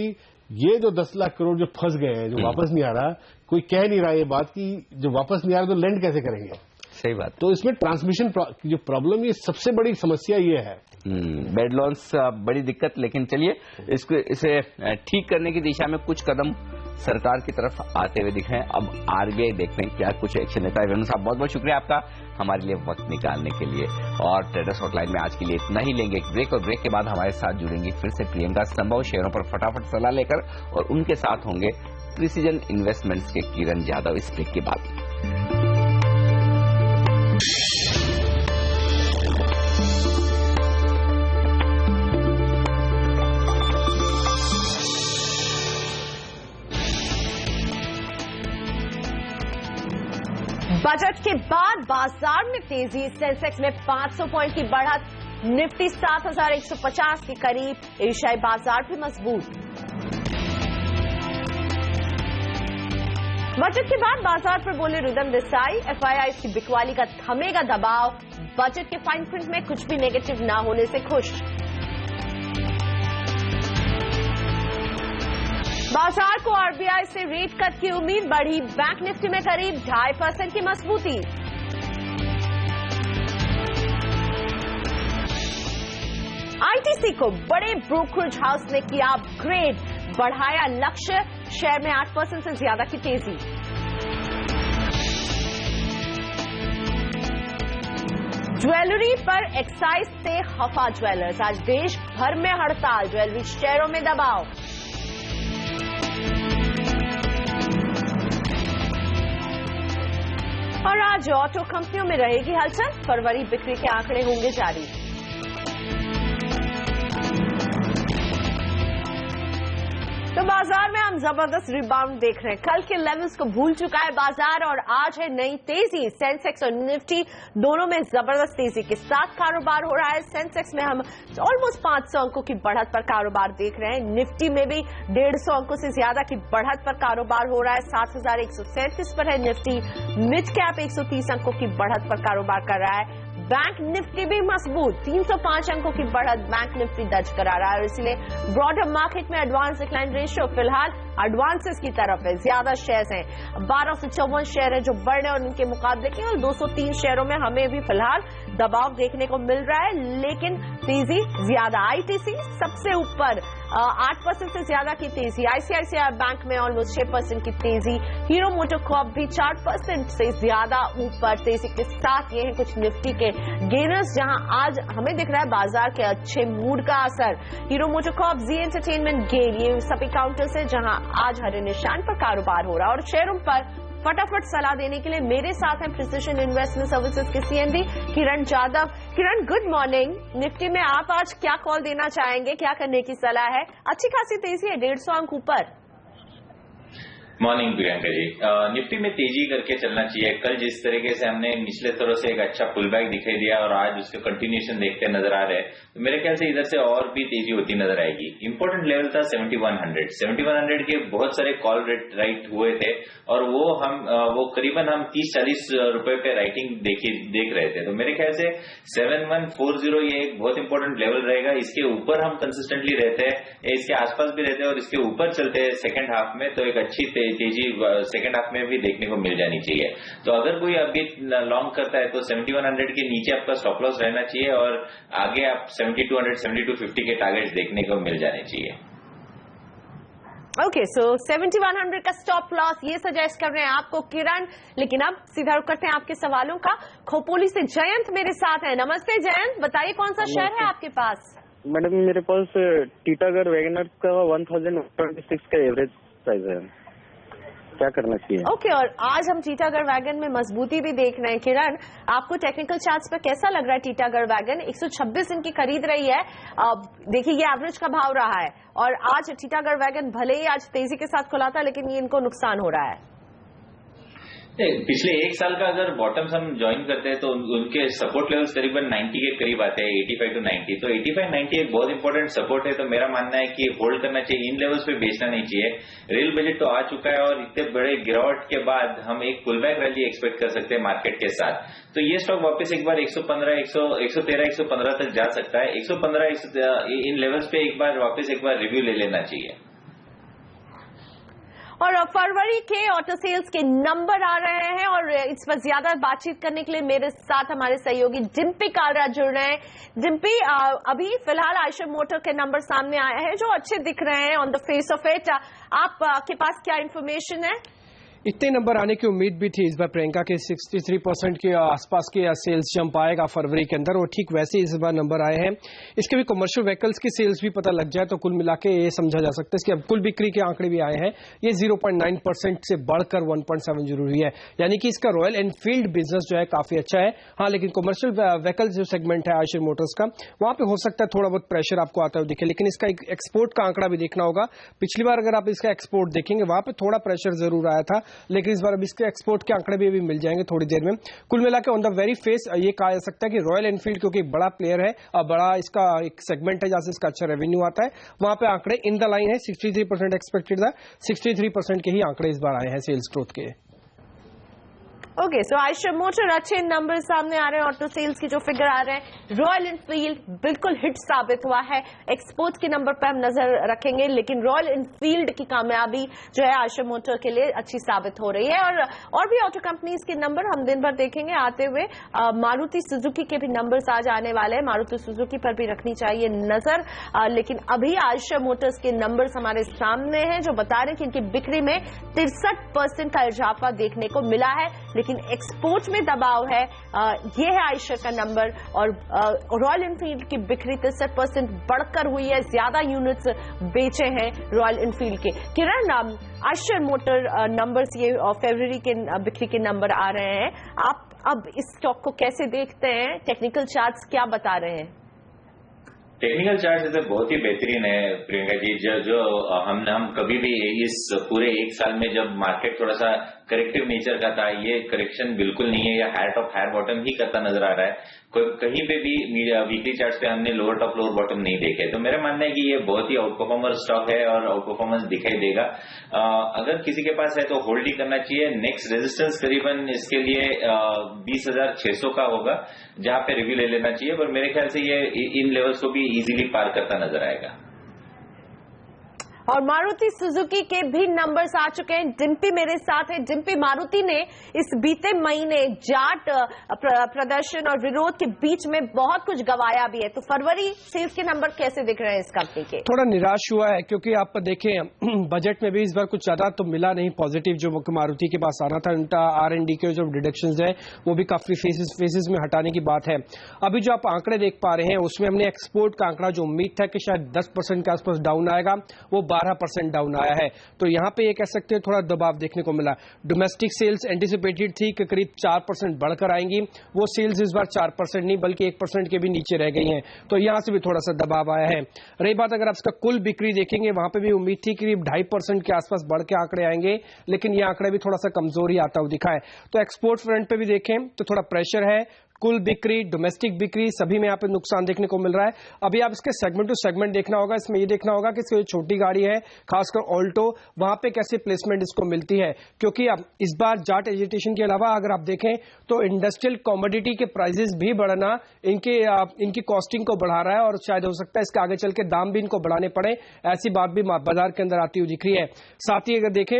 ये जो 10 लाख करोड़ जो फंस गए हैं, जो वापस नहीं आ रहा, कोई कह नहीं रहा ये बात कि जो वापस नहीं आ रहा तो लेंड कैसे करेंगे। सही बात। तो इसमें ट्रांसमिशन की जो प्रॉब्लम, ये सबसे बड़ी समस्या ये है। बेड लोन्स बड़ी दिक्कत, लेकिन चलिए इसे ठीक करने की दिशा में कुछ कदम सरकार की तरफ आते हुए दिखे। अब आरबीआई देखते हैं क्या कुछ एक्शन लेता है। वेणु साहब बहुत बहुत शुक्रिया आपका हमारे लिए वक्त निकालने के लिए। और ट्रेडर्स हॉटलाइन में आज के लिए इतना ही, लेंगे एक ब्रेक और ब्रेक के बाद हमारे साथ जुड़ेंगी फिर से प्रियंका संभव, शेयरों पर फटाफट सलाह लेकर, और उनके साथ होंगे प्रिसीजन इन्वेस्टमेंट्स के किरण यादव इस ब्रेक के बाद। बजट के बाद बाजार में तेजी, सेंसेक्स में 500 पॉइंट की बढ़त, निफ्टी 7150 के करीब, एशियाई बाजार भी मजबूत। बजट के बाद बाजार पर बोले रुदन देसाई, एफआईआई की बिकवाली का थमेगा दबाव, बजट के फाइन प्रिंट में कुछ भी नेगेटिव ना होने से खुश। बाजार को आरबीआई से रेट कट की उम्मीद बढ़ी, बैंक निफ्टी में करीब 2.5% की मजबूती। आईटीसी को बड़े ब्रोकरेज हाउस ने किया अपग्रेड, बढ़ाया लक्ष्य, शेयर में 8% से ज्यादा की तेजी। ज्वेलरी पर एक्साइज से खफा ज्वेलर्स, आज देश भर में हड़ताल, ज्वेलरी शेयरों में दबाव। और आज ऑटो कंपनियों में रहेगी हलचल, फरवरी बिक्री के आंकड़े होंगे जारी। तो बाजार में हम जबरदस्त रिबाउंड देख रहे हैं, कल के लेवल्स को भूल चुका है बाजार और आज है नई तेजी। सेंसेक्स और निफ्टी दोनों में जबरदस्त तेजी के साथ कारोबार हो रहा है। सेंसेक्स में हम ऑलमोस्ट 500 अंकों की बढ़त पर कारोबार देख रहे हैं, निफ्टी में भी 150 अंकों से ज्यादा की बढ़त पर कारोबार हो रहा है। 7137 पर है निफ्टी, मिड कैप 130 अंकों की बढ़त पर कारोबार कर रहा है। बैंक निफ्टी भी मजबूत, 305 अंकों की बढ़त बैंक निफ्टी दर्ज करा रहा है। और इसलिए ब्रॉडर मार्केट में एडवांस डिक्लाइन रेशियो फिलहाल एडवांसेस की तरफ है, ज्यादा शेयर्स हैं, 1254 शेयर है जो बढ़ रहे हैं और इनके मुकाबले के, और 203 शेयरों में हमें भी फिलहाल दबाव देखने को मिल रहा है, लेकिन तेजी ज्यादा। आईटीसी सबसे ऊपर 8% से ज्यादा की तेजी, आईसीआईसीआई बैंक में ऑलमोस्ट 6% की तेजी, हीरो मोटोकॉर्प भी 4% से ज्यादा ऊपर तेजी के साथ। ये है कुछ निफ्टी के गेनर्स, जहां आज हमें दिख रहा है बाजार के अच्छे मूड का असर। हीरो मोटोकॉर्प, जी एंटरटेनमेंट गेन, ये सभी काउंटर्स है जहां आज हरे निशान पर कारोबार हो रहा है और शेयरों पर फटाफट सलाह देने के लिए मेरे साथ हैं प्रिसिशन इन्वेस्टमेंट सर्विसेज के सीएमडी किरण जाधव। किरण, गुड मॉर्निंग। निफ्टी में आप आज क्या कॉल देना चाहेंगे, क्या करने की सलाह है? अच्छी खासी तेजी है, 150 अंक ऊपर। मॉर्निंग प्रियंका जी, निफ्टी में तेजी करके चलना चाहिए। कल जिस तरीके से हमने निचले स्तरों से एक अच्छा पुल बैक दिखाई दिया और आज उसका कंटिन्यूएशन देखते नजर आ रहे हैं, तो मेरे ख्याल से इधर से और भी तेजी होती नजर आएगी। इंपॉर्टेंट लेवल था 7100 के बहुत सारे कॉल राइट हुए थे और वो करीबन हम 30-40 रुपए पे राइटिंग देख रहे थे। तो मेरे ख्याल से 7140 ये एक बहुत इंपॉर्टेंट लेवल रहेगा। इसके ऊपर हम कंसिस्टेंटली रहते हैं, इसके आसपास भी रहते हैं और इसके ऊपर चलते हैं सेकेंड हाफ में, तो एक अच्छी तेजी सेकेंड हाफ में भी देखने को मिल जानी चाहिए। तो अगर कोई अभी लॉन्ग करता है तो 7100 के नीचे आपका स्टॉप लॉस रहना चाहिए और आगे आप 7200, 7250 के टारगेट्स देखने को मिल जाने चाहिए। ओके, सो 7100 का स्टॉप लॉस ये सजेस्ट कर रहे हैं आपको किरण। लेकिन अब सीधा रुख करते हैं आपके सवालों का। खोपोली से जयंत मेरे साथ है। नमस्ते जयंत, बताइए कौन सा शेयर है आपके पास? मैडम मेरे पास टीटागढ़ वैगनर का 1026 का एवरेज प्राइस है, क्या करना चाहिए? ओके, और आज हम टीटागढ़ वैगन में मजबूती भी देख रहे हैं। किरण, आपको टेक्निकल चार्ट्स पे कैसा लग रहा है टीटागढ़ वैगन? 126 इनकी खरीद रही है। देखिए ये एवरेज का भाव रहा है और आज टीटागढ़ वैगन भले ही आज तेजी के साथ खुला था, लेकिन ये इनको नुकसान हो रहा है। पिछले एक साल का अगर बॉटम्स हम ज्वाइन करते हैं तो उनके सपोर्ट लेवल्स करीबन 90 के करीब आते हैं, 85 to 90। तो 85-90 एक बहुत इंपॉर्टेंट सपोर्ट है। तो मेरा मानना है कि होल्ड करना चाहिए, इन लेवल्स पे बेचना नहीं चाहिए। रेल बजट तो आ चुका है और इतने बड़े गिरावट के बाद हम एक पुल बैक रैली एक्सपेक्ट कर सकते हैं मार्केट के साथ। तो ये स्टॉक वापस एक बार 115, 113, 115 तक जा सकता है। 115 इन लेवल्स पे एक बार रिव्यू ले लेना चाहिए। और फरवरी के ऑटो सेल्स के नंबर आ रहे हैं और इस पर ज्यादा बातचीत करने के लिए मेरे साथ हमारे सहयोगी डिम्पी कालरा जुड़ रहे हैं। डिम्पी, अभी फिलहाल आयशर मोटर के नंबर सामने आए हैं जो अच्छे दिख रहे हैं on the face of it. आपके पास क्या इन्फॉर्मेशन है? इतने नंबर आने की उम्मीद भी थी इस बार प्रियंका के 63% के आसपास के सेल्स जंप आएगा फरवरी के अंदर, और ठीक वैसे इस बार नंबर आए हैं। इसके भी कमर्शियल व्हीकल्स की सेल्स भी पता लग जाए तो कुल मिला के ये समझा जा सकता है। इसके अब कुल बिक्री के आंकड़े भी आए हैं, ये 0.9% से बढ़कर 1.7 जरूरी है, यानी कि इसका रॉयल एनफील्ड बिजनेस जो है काफी अच्छा है। हाँ, लेकिन कमर्शियल व्हीकल्स जो सेगमेंट है आयशर मोटर्स का, वहां पे हो सकता है थोड़ा बहुत प्रेशर आपको आता हुआ दिखे, लेकिन इसका एक एक्सपोर्ट का आंकड़ा भी देखना होगा। पिछली बार अगर आप इसका एक्सपोर्ट देखेंगे वहां पे थोड़ा प्रेशर जरूर आया था, लेकिन इस बार अब इसके एक्सपोर्ट के आंकड़े भी मिल जाएंगे थोड़ी देर में। कुल मिला के ऑन द वेरी फेस ये कहा जा सकता है कि रॉयल एनफील्ड क्योंकि एक बड़ा प्लेयर है और बड़ा इसका एक सेगमेंट है जहां से इसका अच्छा रेवेन्यू आता है, वहां पे आंकड़े इन द लाइन है। 63% एक्सपेक्टेड था, 63% के ही आंकड़े इस बार आए हैं सेल्स ग्रोथ के। ओके, सो आयशर मोटर अच्छे नंबर सामने आ रहे हैं, ऑटो सेल्स की जो फिगर आ रहे हैं। रॉयल एनफील्ड बिल्कुल हिट साबित हुआ है, एक्सपोर्ट के नंबर पर हम नजर रखेंगे, लेकिन रॉयल एनफील्ड की कामयाबी जो है आयशर मोटर के लिए अच्छी साबित हो रही है। और भी ऑटो कंपनीज के नंबर हम दिन भर देखेंगे आते हुए। मारुति सुजुकी के भी नंबर्स आज आने वाले हैं, मारुति सुजुकी पर भी रखनी चाहिए नजर। लेकिन अभी आयशर मोटर्स के नंबर्स हमारे सामने हैं जो बता रहे हैं कि इनकी बिक्री में 63% का इजाफा देखने को मिला है, लेकिन एक्सपोर्ट में दबाव है। ये है आयशर का नंबर और रॉयल एनफील्ड की बिक्री 63% बढ़कर हुई है, ज्यादा यूनिट्स बेचे हैं रॉयल एनफील्ड के। किरण, आयशर मोटर नंबर्स ये फरवरी के बिक्री के नंबर आ रहे हैं, आप अब इस स्टॉक को कैसे देखते हैं? टेक्निकल चार्ट्स क्या बता रहे हैं? टेक्निकल चार्ट जैसे बहुत ही बेहतरीन है प्रियंका जी। जो हम कभी भी इस पूरे एक साल में जब मार्केट थोड़ा सा करेक्टिव नेचर का था, ये करेक्शन बिल्कुल नहीं है, या हायर टॉप हायर बॉटम ही करता नजर आ रहा है। कहीं पे भी वीकली चार्ट्स पे हमने लोअर टॉप लोअर बॉटम नहीं देखे। तो मेरा मानना है कि ये बहुत ही आउट परफॉर्मर स्टॉक है और आउट परफॉर्मेंस दिखाई देगा। अगर किसी के पास है तो होल्ड ही करना चाहिए। नेक्स्ट रेजिस्टेंस करीबन इसके लिए 20,600 का होगा, जहां पे रिव्यू ले लेना चाहिए, पर मेरे ख्याल से ये इन लेवल्स को भी इजीली पार करता नजर आएगा। और मारुति सुजुकी के भी नंबर्स आ चुके हैं। डिम्पी मेरे साथ है। डिम्पी, मारुति ने इस बीते महीने जाट प्रदर्शन और विरोध के बीच में बहुत कुछ गवाया भी है, तो फरवरी सेल्स के नंबर कैसे दिख रहे हैं इस कंपनी के? थोड़ा निराश हुआ है क्योंकि आप देखें बजट में भी इस बार कुछ ज्यादा तो मिला नहीं पॉजिटिव जो मारुति के पास आना था। उनका R&D के जो डिडक्शंस है वो भी काफी फेसेस में हटाने की बात है। अभी जो आप आंकड़े देख पा रहे हैं उसमें हमने एक्सपोर्ट का आंकड़ा जो उम्मीद था कि शायद 10% के आसपास डाउन आएगा, वो 12% डाउन आया है। तो यहाँ पे ये कह सकते हैं थोड़ा दबाव देखने को मिला। डोमेस्टिक सेल्स एंटिसिपेटेड थी कि करीब 4% बढ़कर आएंगी, वो सेल्स इस बार 4% नहीं बल्कि 1% के भी नीचे रह गई हैं, तो यहाँ से भी थोड़ा सा दबाव आया है। रही बात अगर आप इसका कुल बिक्री देखेंगे, वहां पे भी उम्मीद थी करीब 2.5% के आसपास बढ़ के आंकड़े आएंगे, लेकिन ये आंकड़े भी थोड़ा सा कमजोर ही आता हुआ दिखा है। तो एक्सपोर्ट फ्रंट पे भी देखें तो थोड़ा प्रेशर है, कुल बिक्री, डोमेस्टिक बिक्री सभी में यहाँ पे नुकसान देखने को मिल रहा है। अभी आप इसके सेगमेंट टू सेगमेंट देखना होगा, इसमें ये देखना होगा कि इसकी छोटी गाड़ी है खासकर ऑल्टो, वहां पे कैसे प्लेसमेंट इसको मिलती है, क्योंकि अब इस बार जाट एजिटेशन के अलावा अगर आप देखें तो इंडस्ट्रियल कॉमोडिटी के प्राइसेस भी बढ़ना इनकी कॉस्टिंग को बढ़ा रहा है, और शायद हो सकता है इसके आगे चल के दाम भी इनको बढ़ाने पड़े, ऐसी बात भी बाजार के अंदर आती हुई दिख रही है। साथ ही अगर देखें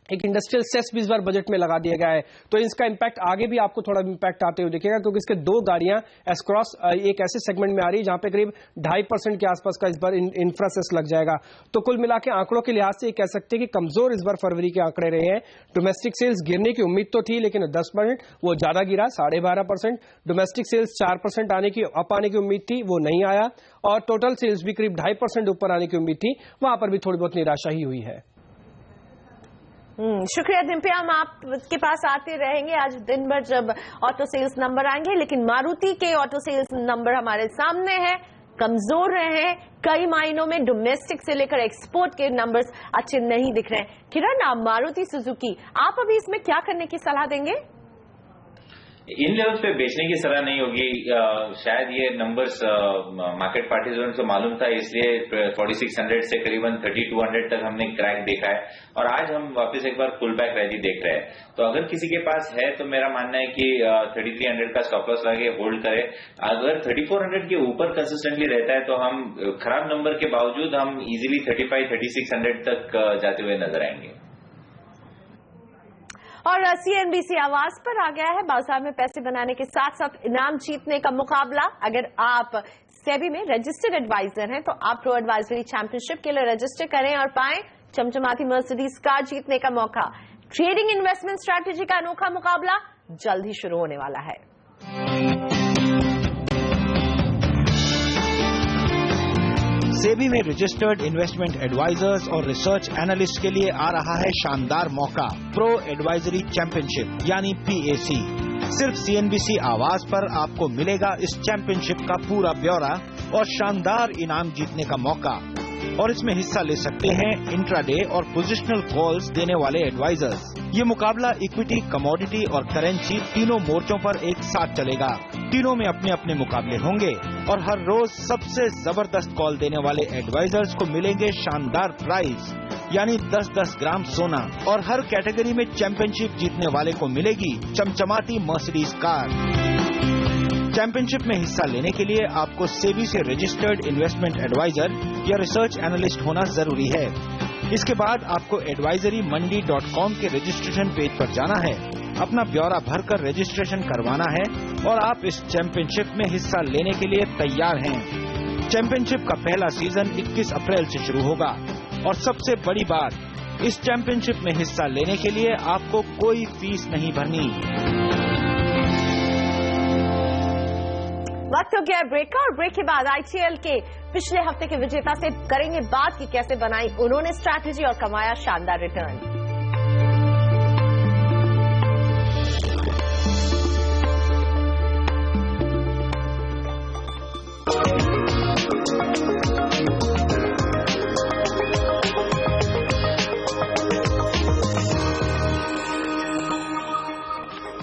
एक इंडस्ट्रियल सेस भी इस बार बजट में लगा दिया गया है, तो इसका इंपैक्ट आगे भी आपको थोड़ा इंपैक्ट आते हुए दिखेगा, क्योंकि इसके 2 गाड़ियां एसक्रॉस एक ऐसे सेगमेंट में आ रही है जहां पे करीब 2.5% के आसपास का इस बार इंफ्रा सेस लग जाएगा। तो कुल मिला के आंकड़ों के लिहाज से ये कह सकते हैं कि कमजोर इस बार फरवरी के आंकड़े रहे हैं। डोमेस्टिक सेल्स गिरने की उम्मीद तो थी, लेकिन 10% वो ज्यादा गिरा, 12.5%। डोमेस्टिक सेल्स 4% आने की उम्मीद थी, वो नहीं आया, और टोटल सेल्स भी करीब 2.5% ऊपर आने की उम्मीद थी, वहां पर भी थोड़ी बहुत निराशा ही हुई है। शुक्रिया दिम्पिया, हम आपके पास आते रहेंगे आज दिन भर जब ऑटो सेल्स नंबर आएंगे, लेकिन मारुति के ऑटो सेल्स नंबर हमारे सामने है, कमजोर रहे हैं। कई मायनों में डोमेस्टिक से लेकर एक्सपोर्ट के नंबर्स अच्छे नहीं दिख रहे हैं। किरण, आप मारुति सुजुकी, आप अभी इसमें क्या करने की सलाह देंगे? इन लेवल्स पे बेचने की सलाह नहीं होगी, शायद ये नंबर्स मार्केट पार्टिसिपेंट्स को मालूम था, इसलिए 4600 से करीबन 3200 तक हमने क्रैक देखा है, और आज हम वापस एक बार फुल बैक रैली देख रहे हैं। तो अगर किसी के पास है तो मेरा मानना है कि 3300 का स्टॉप लॉस लगा के होल्ड करे। अगर 3400 के ऊपर कंसिस्टेंटली रहता है तो हम खराब नंबर के बावजूद हम इजीली 35-3600 तक जाते हुए नजर आएंगे। और CNBC आवाज पर आ गया है बाजार में पैसे बनाने के साथ साथ इनाम जीतने का मुकाबला। अगर आप सेबी में रजिस्टर्ड एडवाइजर हैं तो आप प्रो एडवाइजरी चैंपियनशिप के लिए रजिस्टर करें और पाएं चमचमाती मर्सिडीज कार जीतने का मौका। ट्रेडिंग इन्वेस्टमेंट स्ट्रैटेजी का अनोखा मुकाबला जल्द ही शुरू होने वाला है। सेबी में रजिस्टर्ड इन्वेस्टमेंट एडवाइजर्स और रिसर्च एनालिस्ट के लिए आ रहा है शानदार मौका, प्रो एडवाइजरी चैंपियनशिप यानी PAC। सिर्फ CNBC आवाज पर आपको मिलेगा इस चैंपियनशिप का पूरा ब्यौरा और शानदार इनाम जीतने का मौका, और इसमें हिस्सा ले सकते हैं इंट्राडे और पोजिशनल कॉल्स देने वाले एडवाइजर्स। ये मुकाबला इक्विटी, कमोडिटी और करेंसी तीनों मोर्चों पर एक साथ चलेगा। तीनों में अपने अपने मुकाबले होंगे और हर रोज सबसे जबरदस्त कॉल देने वाले एडवाइजर्स को मिलेंगे शानदार प्राइज, यानी 10-10 ग्राम सोना, और हर कैटेगरी में चैंपियनशिप जीतने वाले को मिलेगी चमचमाती मर्सिडीज कार। चैंपियनशिप में हिस्सा लेने के लिए आपको सेबी से रजिस्टर्ड इन्वेस्टमेंट एडवाइजर या रिसर्च एनालिस्ट होना जरूरी है। इसके बाद आपको advisorymonday.com के रजिस्ट्रेशन पेज पर जाना है, अपना ब्यौरा भरकर रजिस्ट्रेशन करवाना है और आप इस चैंपियनशिप में हिस्सा लेने के लिए तैयार हैं। चैंपियनशिप का पहला सीजन 21 अप्रैल से शुरू होगा, और सबसे बड़ी बात, इस चैंपियनशिप में हिस्सा लेने के लिए आपको कोई फीस नहीं भरनी। वक्त हो गया ब्रेक का, और ब्रेक के बाद ITL के पिछले हफ्ते के विजेता से करेंगे बात कि कैसे बनाई उन्होंने स्ट्रैटेजी और कमाया शानदार रिटर्न।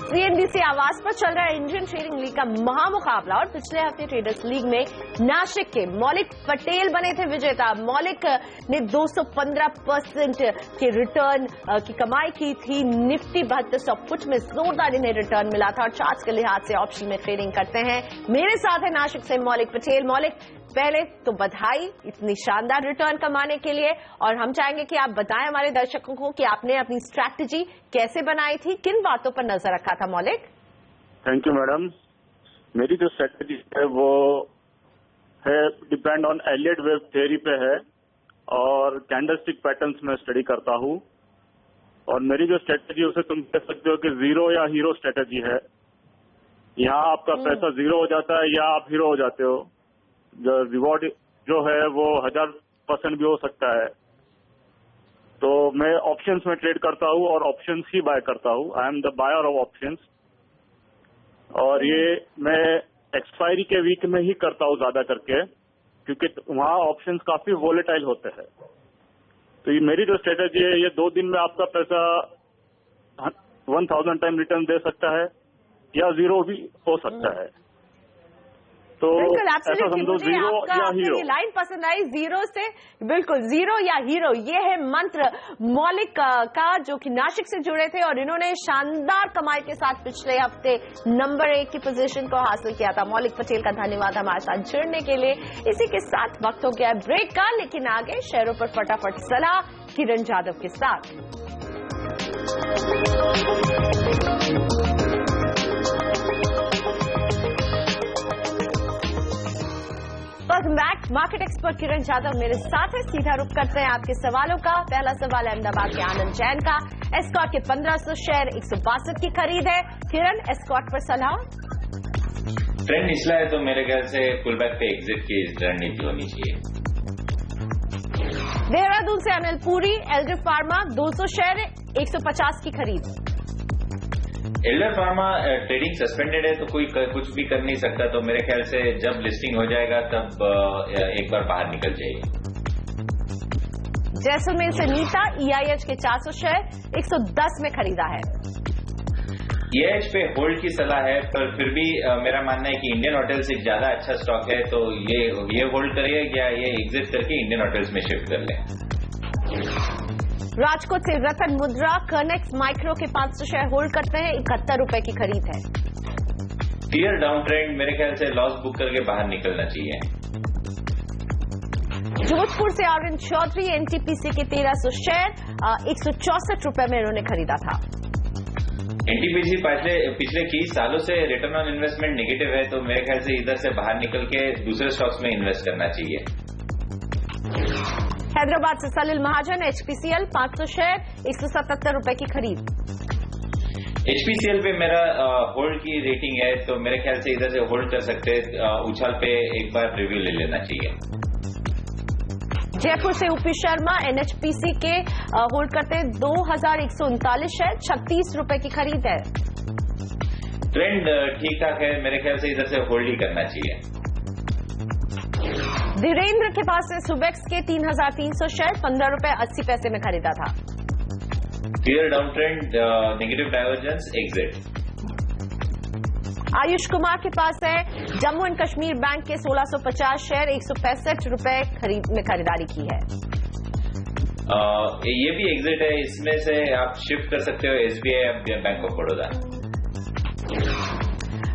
CNBC आवाज पर चल रहा है इंडियन ट्रेडिंग लीग का महामुकाबला, और पिछले हफ्ते ट्रेडर्स लीग में नासिक के मौलिक पटेल बने थे विजेता। मौलिक ने 215% के रिटर्न की कमाई की थी। निफ्टी 7200 फुट में जोरदार इन्हें रिटर्न मिला था, और चार्ट्स के लिहाज से ऑप्शन में ट्रेडिंग करते हैं। मेरे साथ है नासिक से मौलिक पटेल। मौलिक, पहले तो बधाई इतनी शानदार रिटर्न कमाने के लिए, और हम चाहेंगे कि आप बताएं हमारे दर्शकों को कि आपने अपनी स्ट्रैटेजी कैसे बनाई थी, किन बातों पर नजर रखा था। मौलिक, थैंक यू मैडम। मेरी जो स्ट्रैटेजी है वो है depend on Elliott wave theory पे है, और कैंडलस्टिक पैटर्न्स में स्टडी करता हूँ। और मेरी जो स्ट्रैटेजी है उसे तुम कह सकते हो कि जीरो या हीरो स्ट्रैटेजी है। यहाँ आपका पैसा जीरो हो जाता है या आप हीरो हो जाते हो। जो रिवॉर्ड जो है वो 1000% भी हो सकता है। तो मैं ऑप्शंस में ट्रेड करता हूँ और ऑप्शंस ही बाय करता हूँ। I am the buyer of options, और ये मैं एक्सपायरी के वीक में ही करता हूँ ज्यादा करके, क्योंकि वहाँ ऑप्शंस काफी वोलेटाइल होते हैं। तो ये मेरी जो स्ट्रेटेजी है, ये 2 दिन में आपका पैसा 1000 टाइम रिटर्न दे सकता है या जीरो भी हो सकता है। तो ऐसा समझो जीरो या हीरो। लाइन पसंद आई, जीरो से बिल्कुल, जीरो या हीरो, ये है मंत्र मौलिक का, जो कि नासिक से जुड़े थे और इन्होंने शानदार कमाई के साथ पिछले हफ्ते नंबर 1 की पोजीशन को हासिल किया था। मौलिक पटेल का धन्यवाद हमारे साथ जुड़ने के लिए। इसी के साथ वक्त हो गया ब्रेक का, लेकिन आगे शेयरों पर फटाफट सलाह किरण जाधव के साथ। Welcome back. Market expert Kiran Jadhav मेरे साथ है। सीधा रुख करते हैं आपके सवालों का। पहला सवाल अहमदाबाद के आनंद जैन का। एस्कॉर्ट के 1500 शेयर 162 की खरीद है। किरण, एस्कॉर्ट पर सलाह। ट्रेंड निचला है तो मेरे ख्याल से पुल बैक पे एग्जिट की रणनीति होनी चाहिए। देहरादून से Anil Puri. Elder pharma 200 share 150 की खरीद। एल्डर फार्मा ट्रेडिंग सस्पेंडेड है तो कोई कुछ भी कर नहीं सकता, तो मेरे ख्याल से जब लिस्टिंग हो जाएगा तब एक बार बाहर निकल जाएगी। जैसलमेर से नीता। EIH के 400 शेयर 110 में खरीदा है। EIH पे होल्ड की सलाह है, पर फिर भी मेरा मानना है कि इंडियन होटल्स एक ज्यादा अच्छा स्टॉक है, तो ये होल्ड करिए या ये एग्जिट करके इंडियन होटल्स में शिफ्ट कर लें। राजकोट से रतन मुद्रा। कर्नेक्स माइक्रो के 500 शेयर होल्ड करते हैं। 71 रुपए की खरीद है। क्लियर डाउन ट्रेंड, मेरे ख्याल से लॉस बुक करके बाहर निकलना चाहिए। जोधपुर से अरविंद चौधरी। NTPC के 1300 शेयर 164 रुपए में इन्होंने खरीदा था। NTPC पिछले 30 सालों से रिटर्न ऑन इन्वेस्टमेंट नेगेटिव है, तो मेरे ख्याल से इधर से बाहर निकल के दूसरे स्टॉक्स में इन्वेस्ट करना चाहिए। हैदराबाद से सलील महाजन। HPCL 500 शेयर 177 रुपए की खरीद। HPCL पे मेरा होल्ड की रेटिंग है, तो मेरे ख्याल से इधर से होल्ड कर सकते हैं। उछाल पे एक बार रिव्यू ले लेना चाहिए। जयपुर से UP शर्मा। NHPC के होल्ड करते हैं 2139 शेयर 36 रुपए की खरीद है। ट्रेंड ठीक ठाक है, मेरे ख्याल से इधर से होल्ड ही करना चाहिए। धीरेन्द्र के पास है सुबेक्स के 3300 शेयर 15 रुपए 80 पैसे में खरीदा था। Clear down trend, negative divergence, exit. Ayush Kumar के पास है जम्मू एंड कश्मीर बैंक के 1650 शेयर 165 रुपए में खरीदारी की है। ये भी एग्जिट है, इसमें से आप शिफ्ट कर सकते हो SBI या बैंक ऑफ बड़ौदा।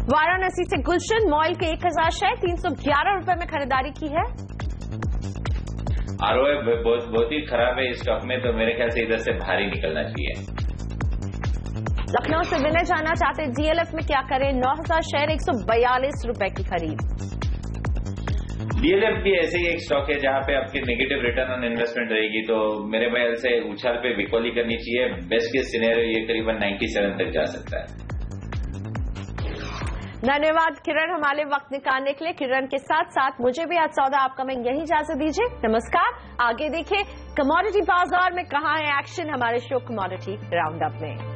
वाराणसी से गुलशन। मॉइल के 1000 शेयर 311 रुपए में खरीदारी की है। ROI बहुत ही खराब है इस स्टॉक में, तो मेरे ख्याल से इधर से बाहर ही निकलना चाहिए। लखनऊ से विनय जाना चाहते DLF में क्या करें। 9000 शेयर 142 रुपए की खरीद। DLF भी ऐसे ही एक स्टॉक है जहां पे आपके नेगेटिव रिटर्न ऑन इन्वेस्टमेंट रहेगी, तो मेरे ख्याल से उछाल पे बिकॉली करनी चाहिए। बेस्ट केस सिनेरियो ये करीबन 97 तक जा सकता है। धन्यवाद किरण, हमारे वक्त निकालने के लिए। किरण के साथ साथ मुझे भी आज सौदा आपका मैं यही इजाजत दीजिए। नमस्कार। आगे देखिए कमोडिटी बाजार में कहां है एक्शन, हमारे शो कमोडिटी राउंड अप में।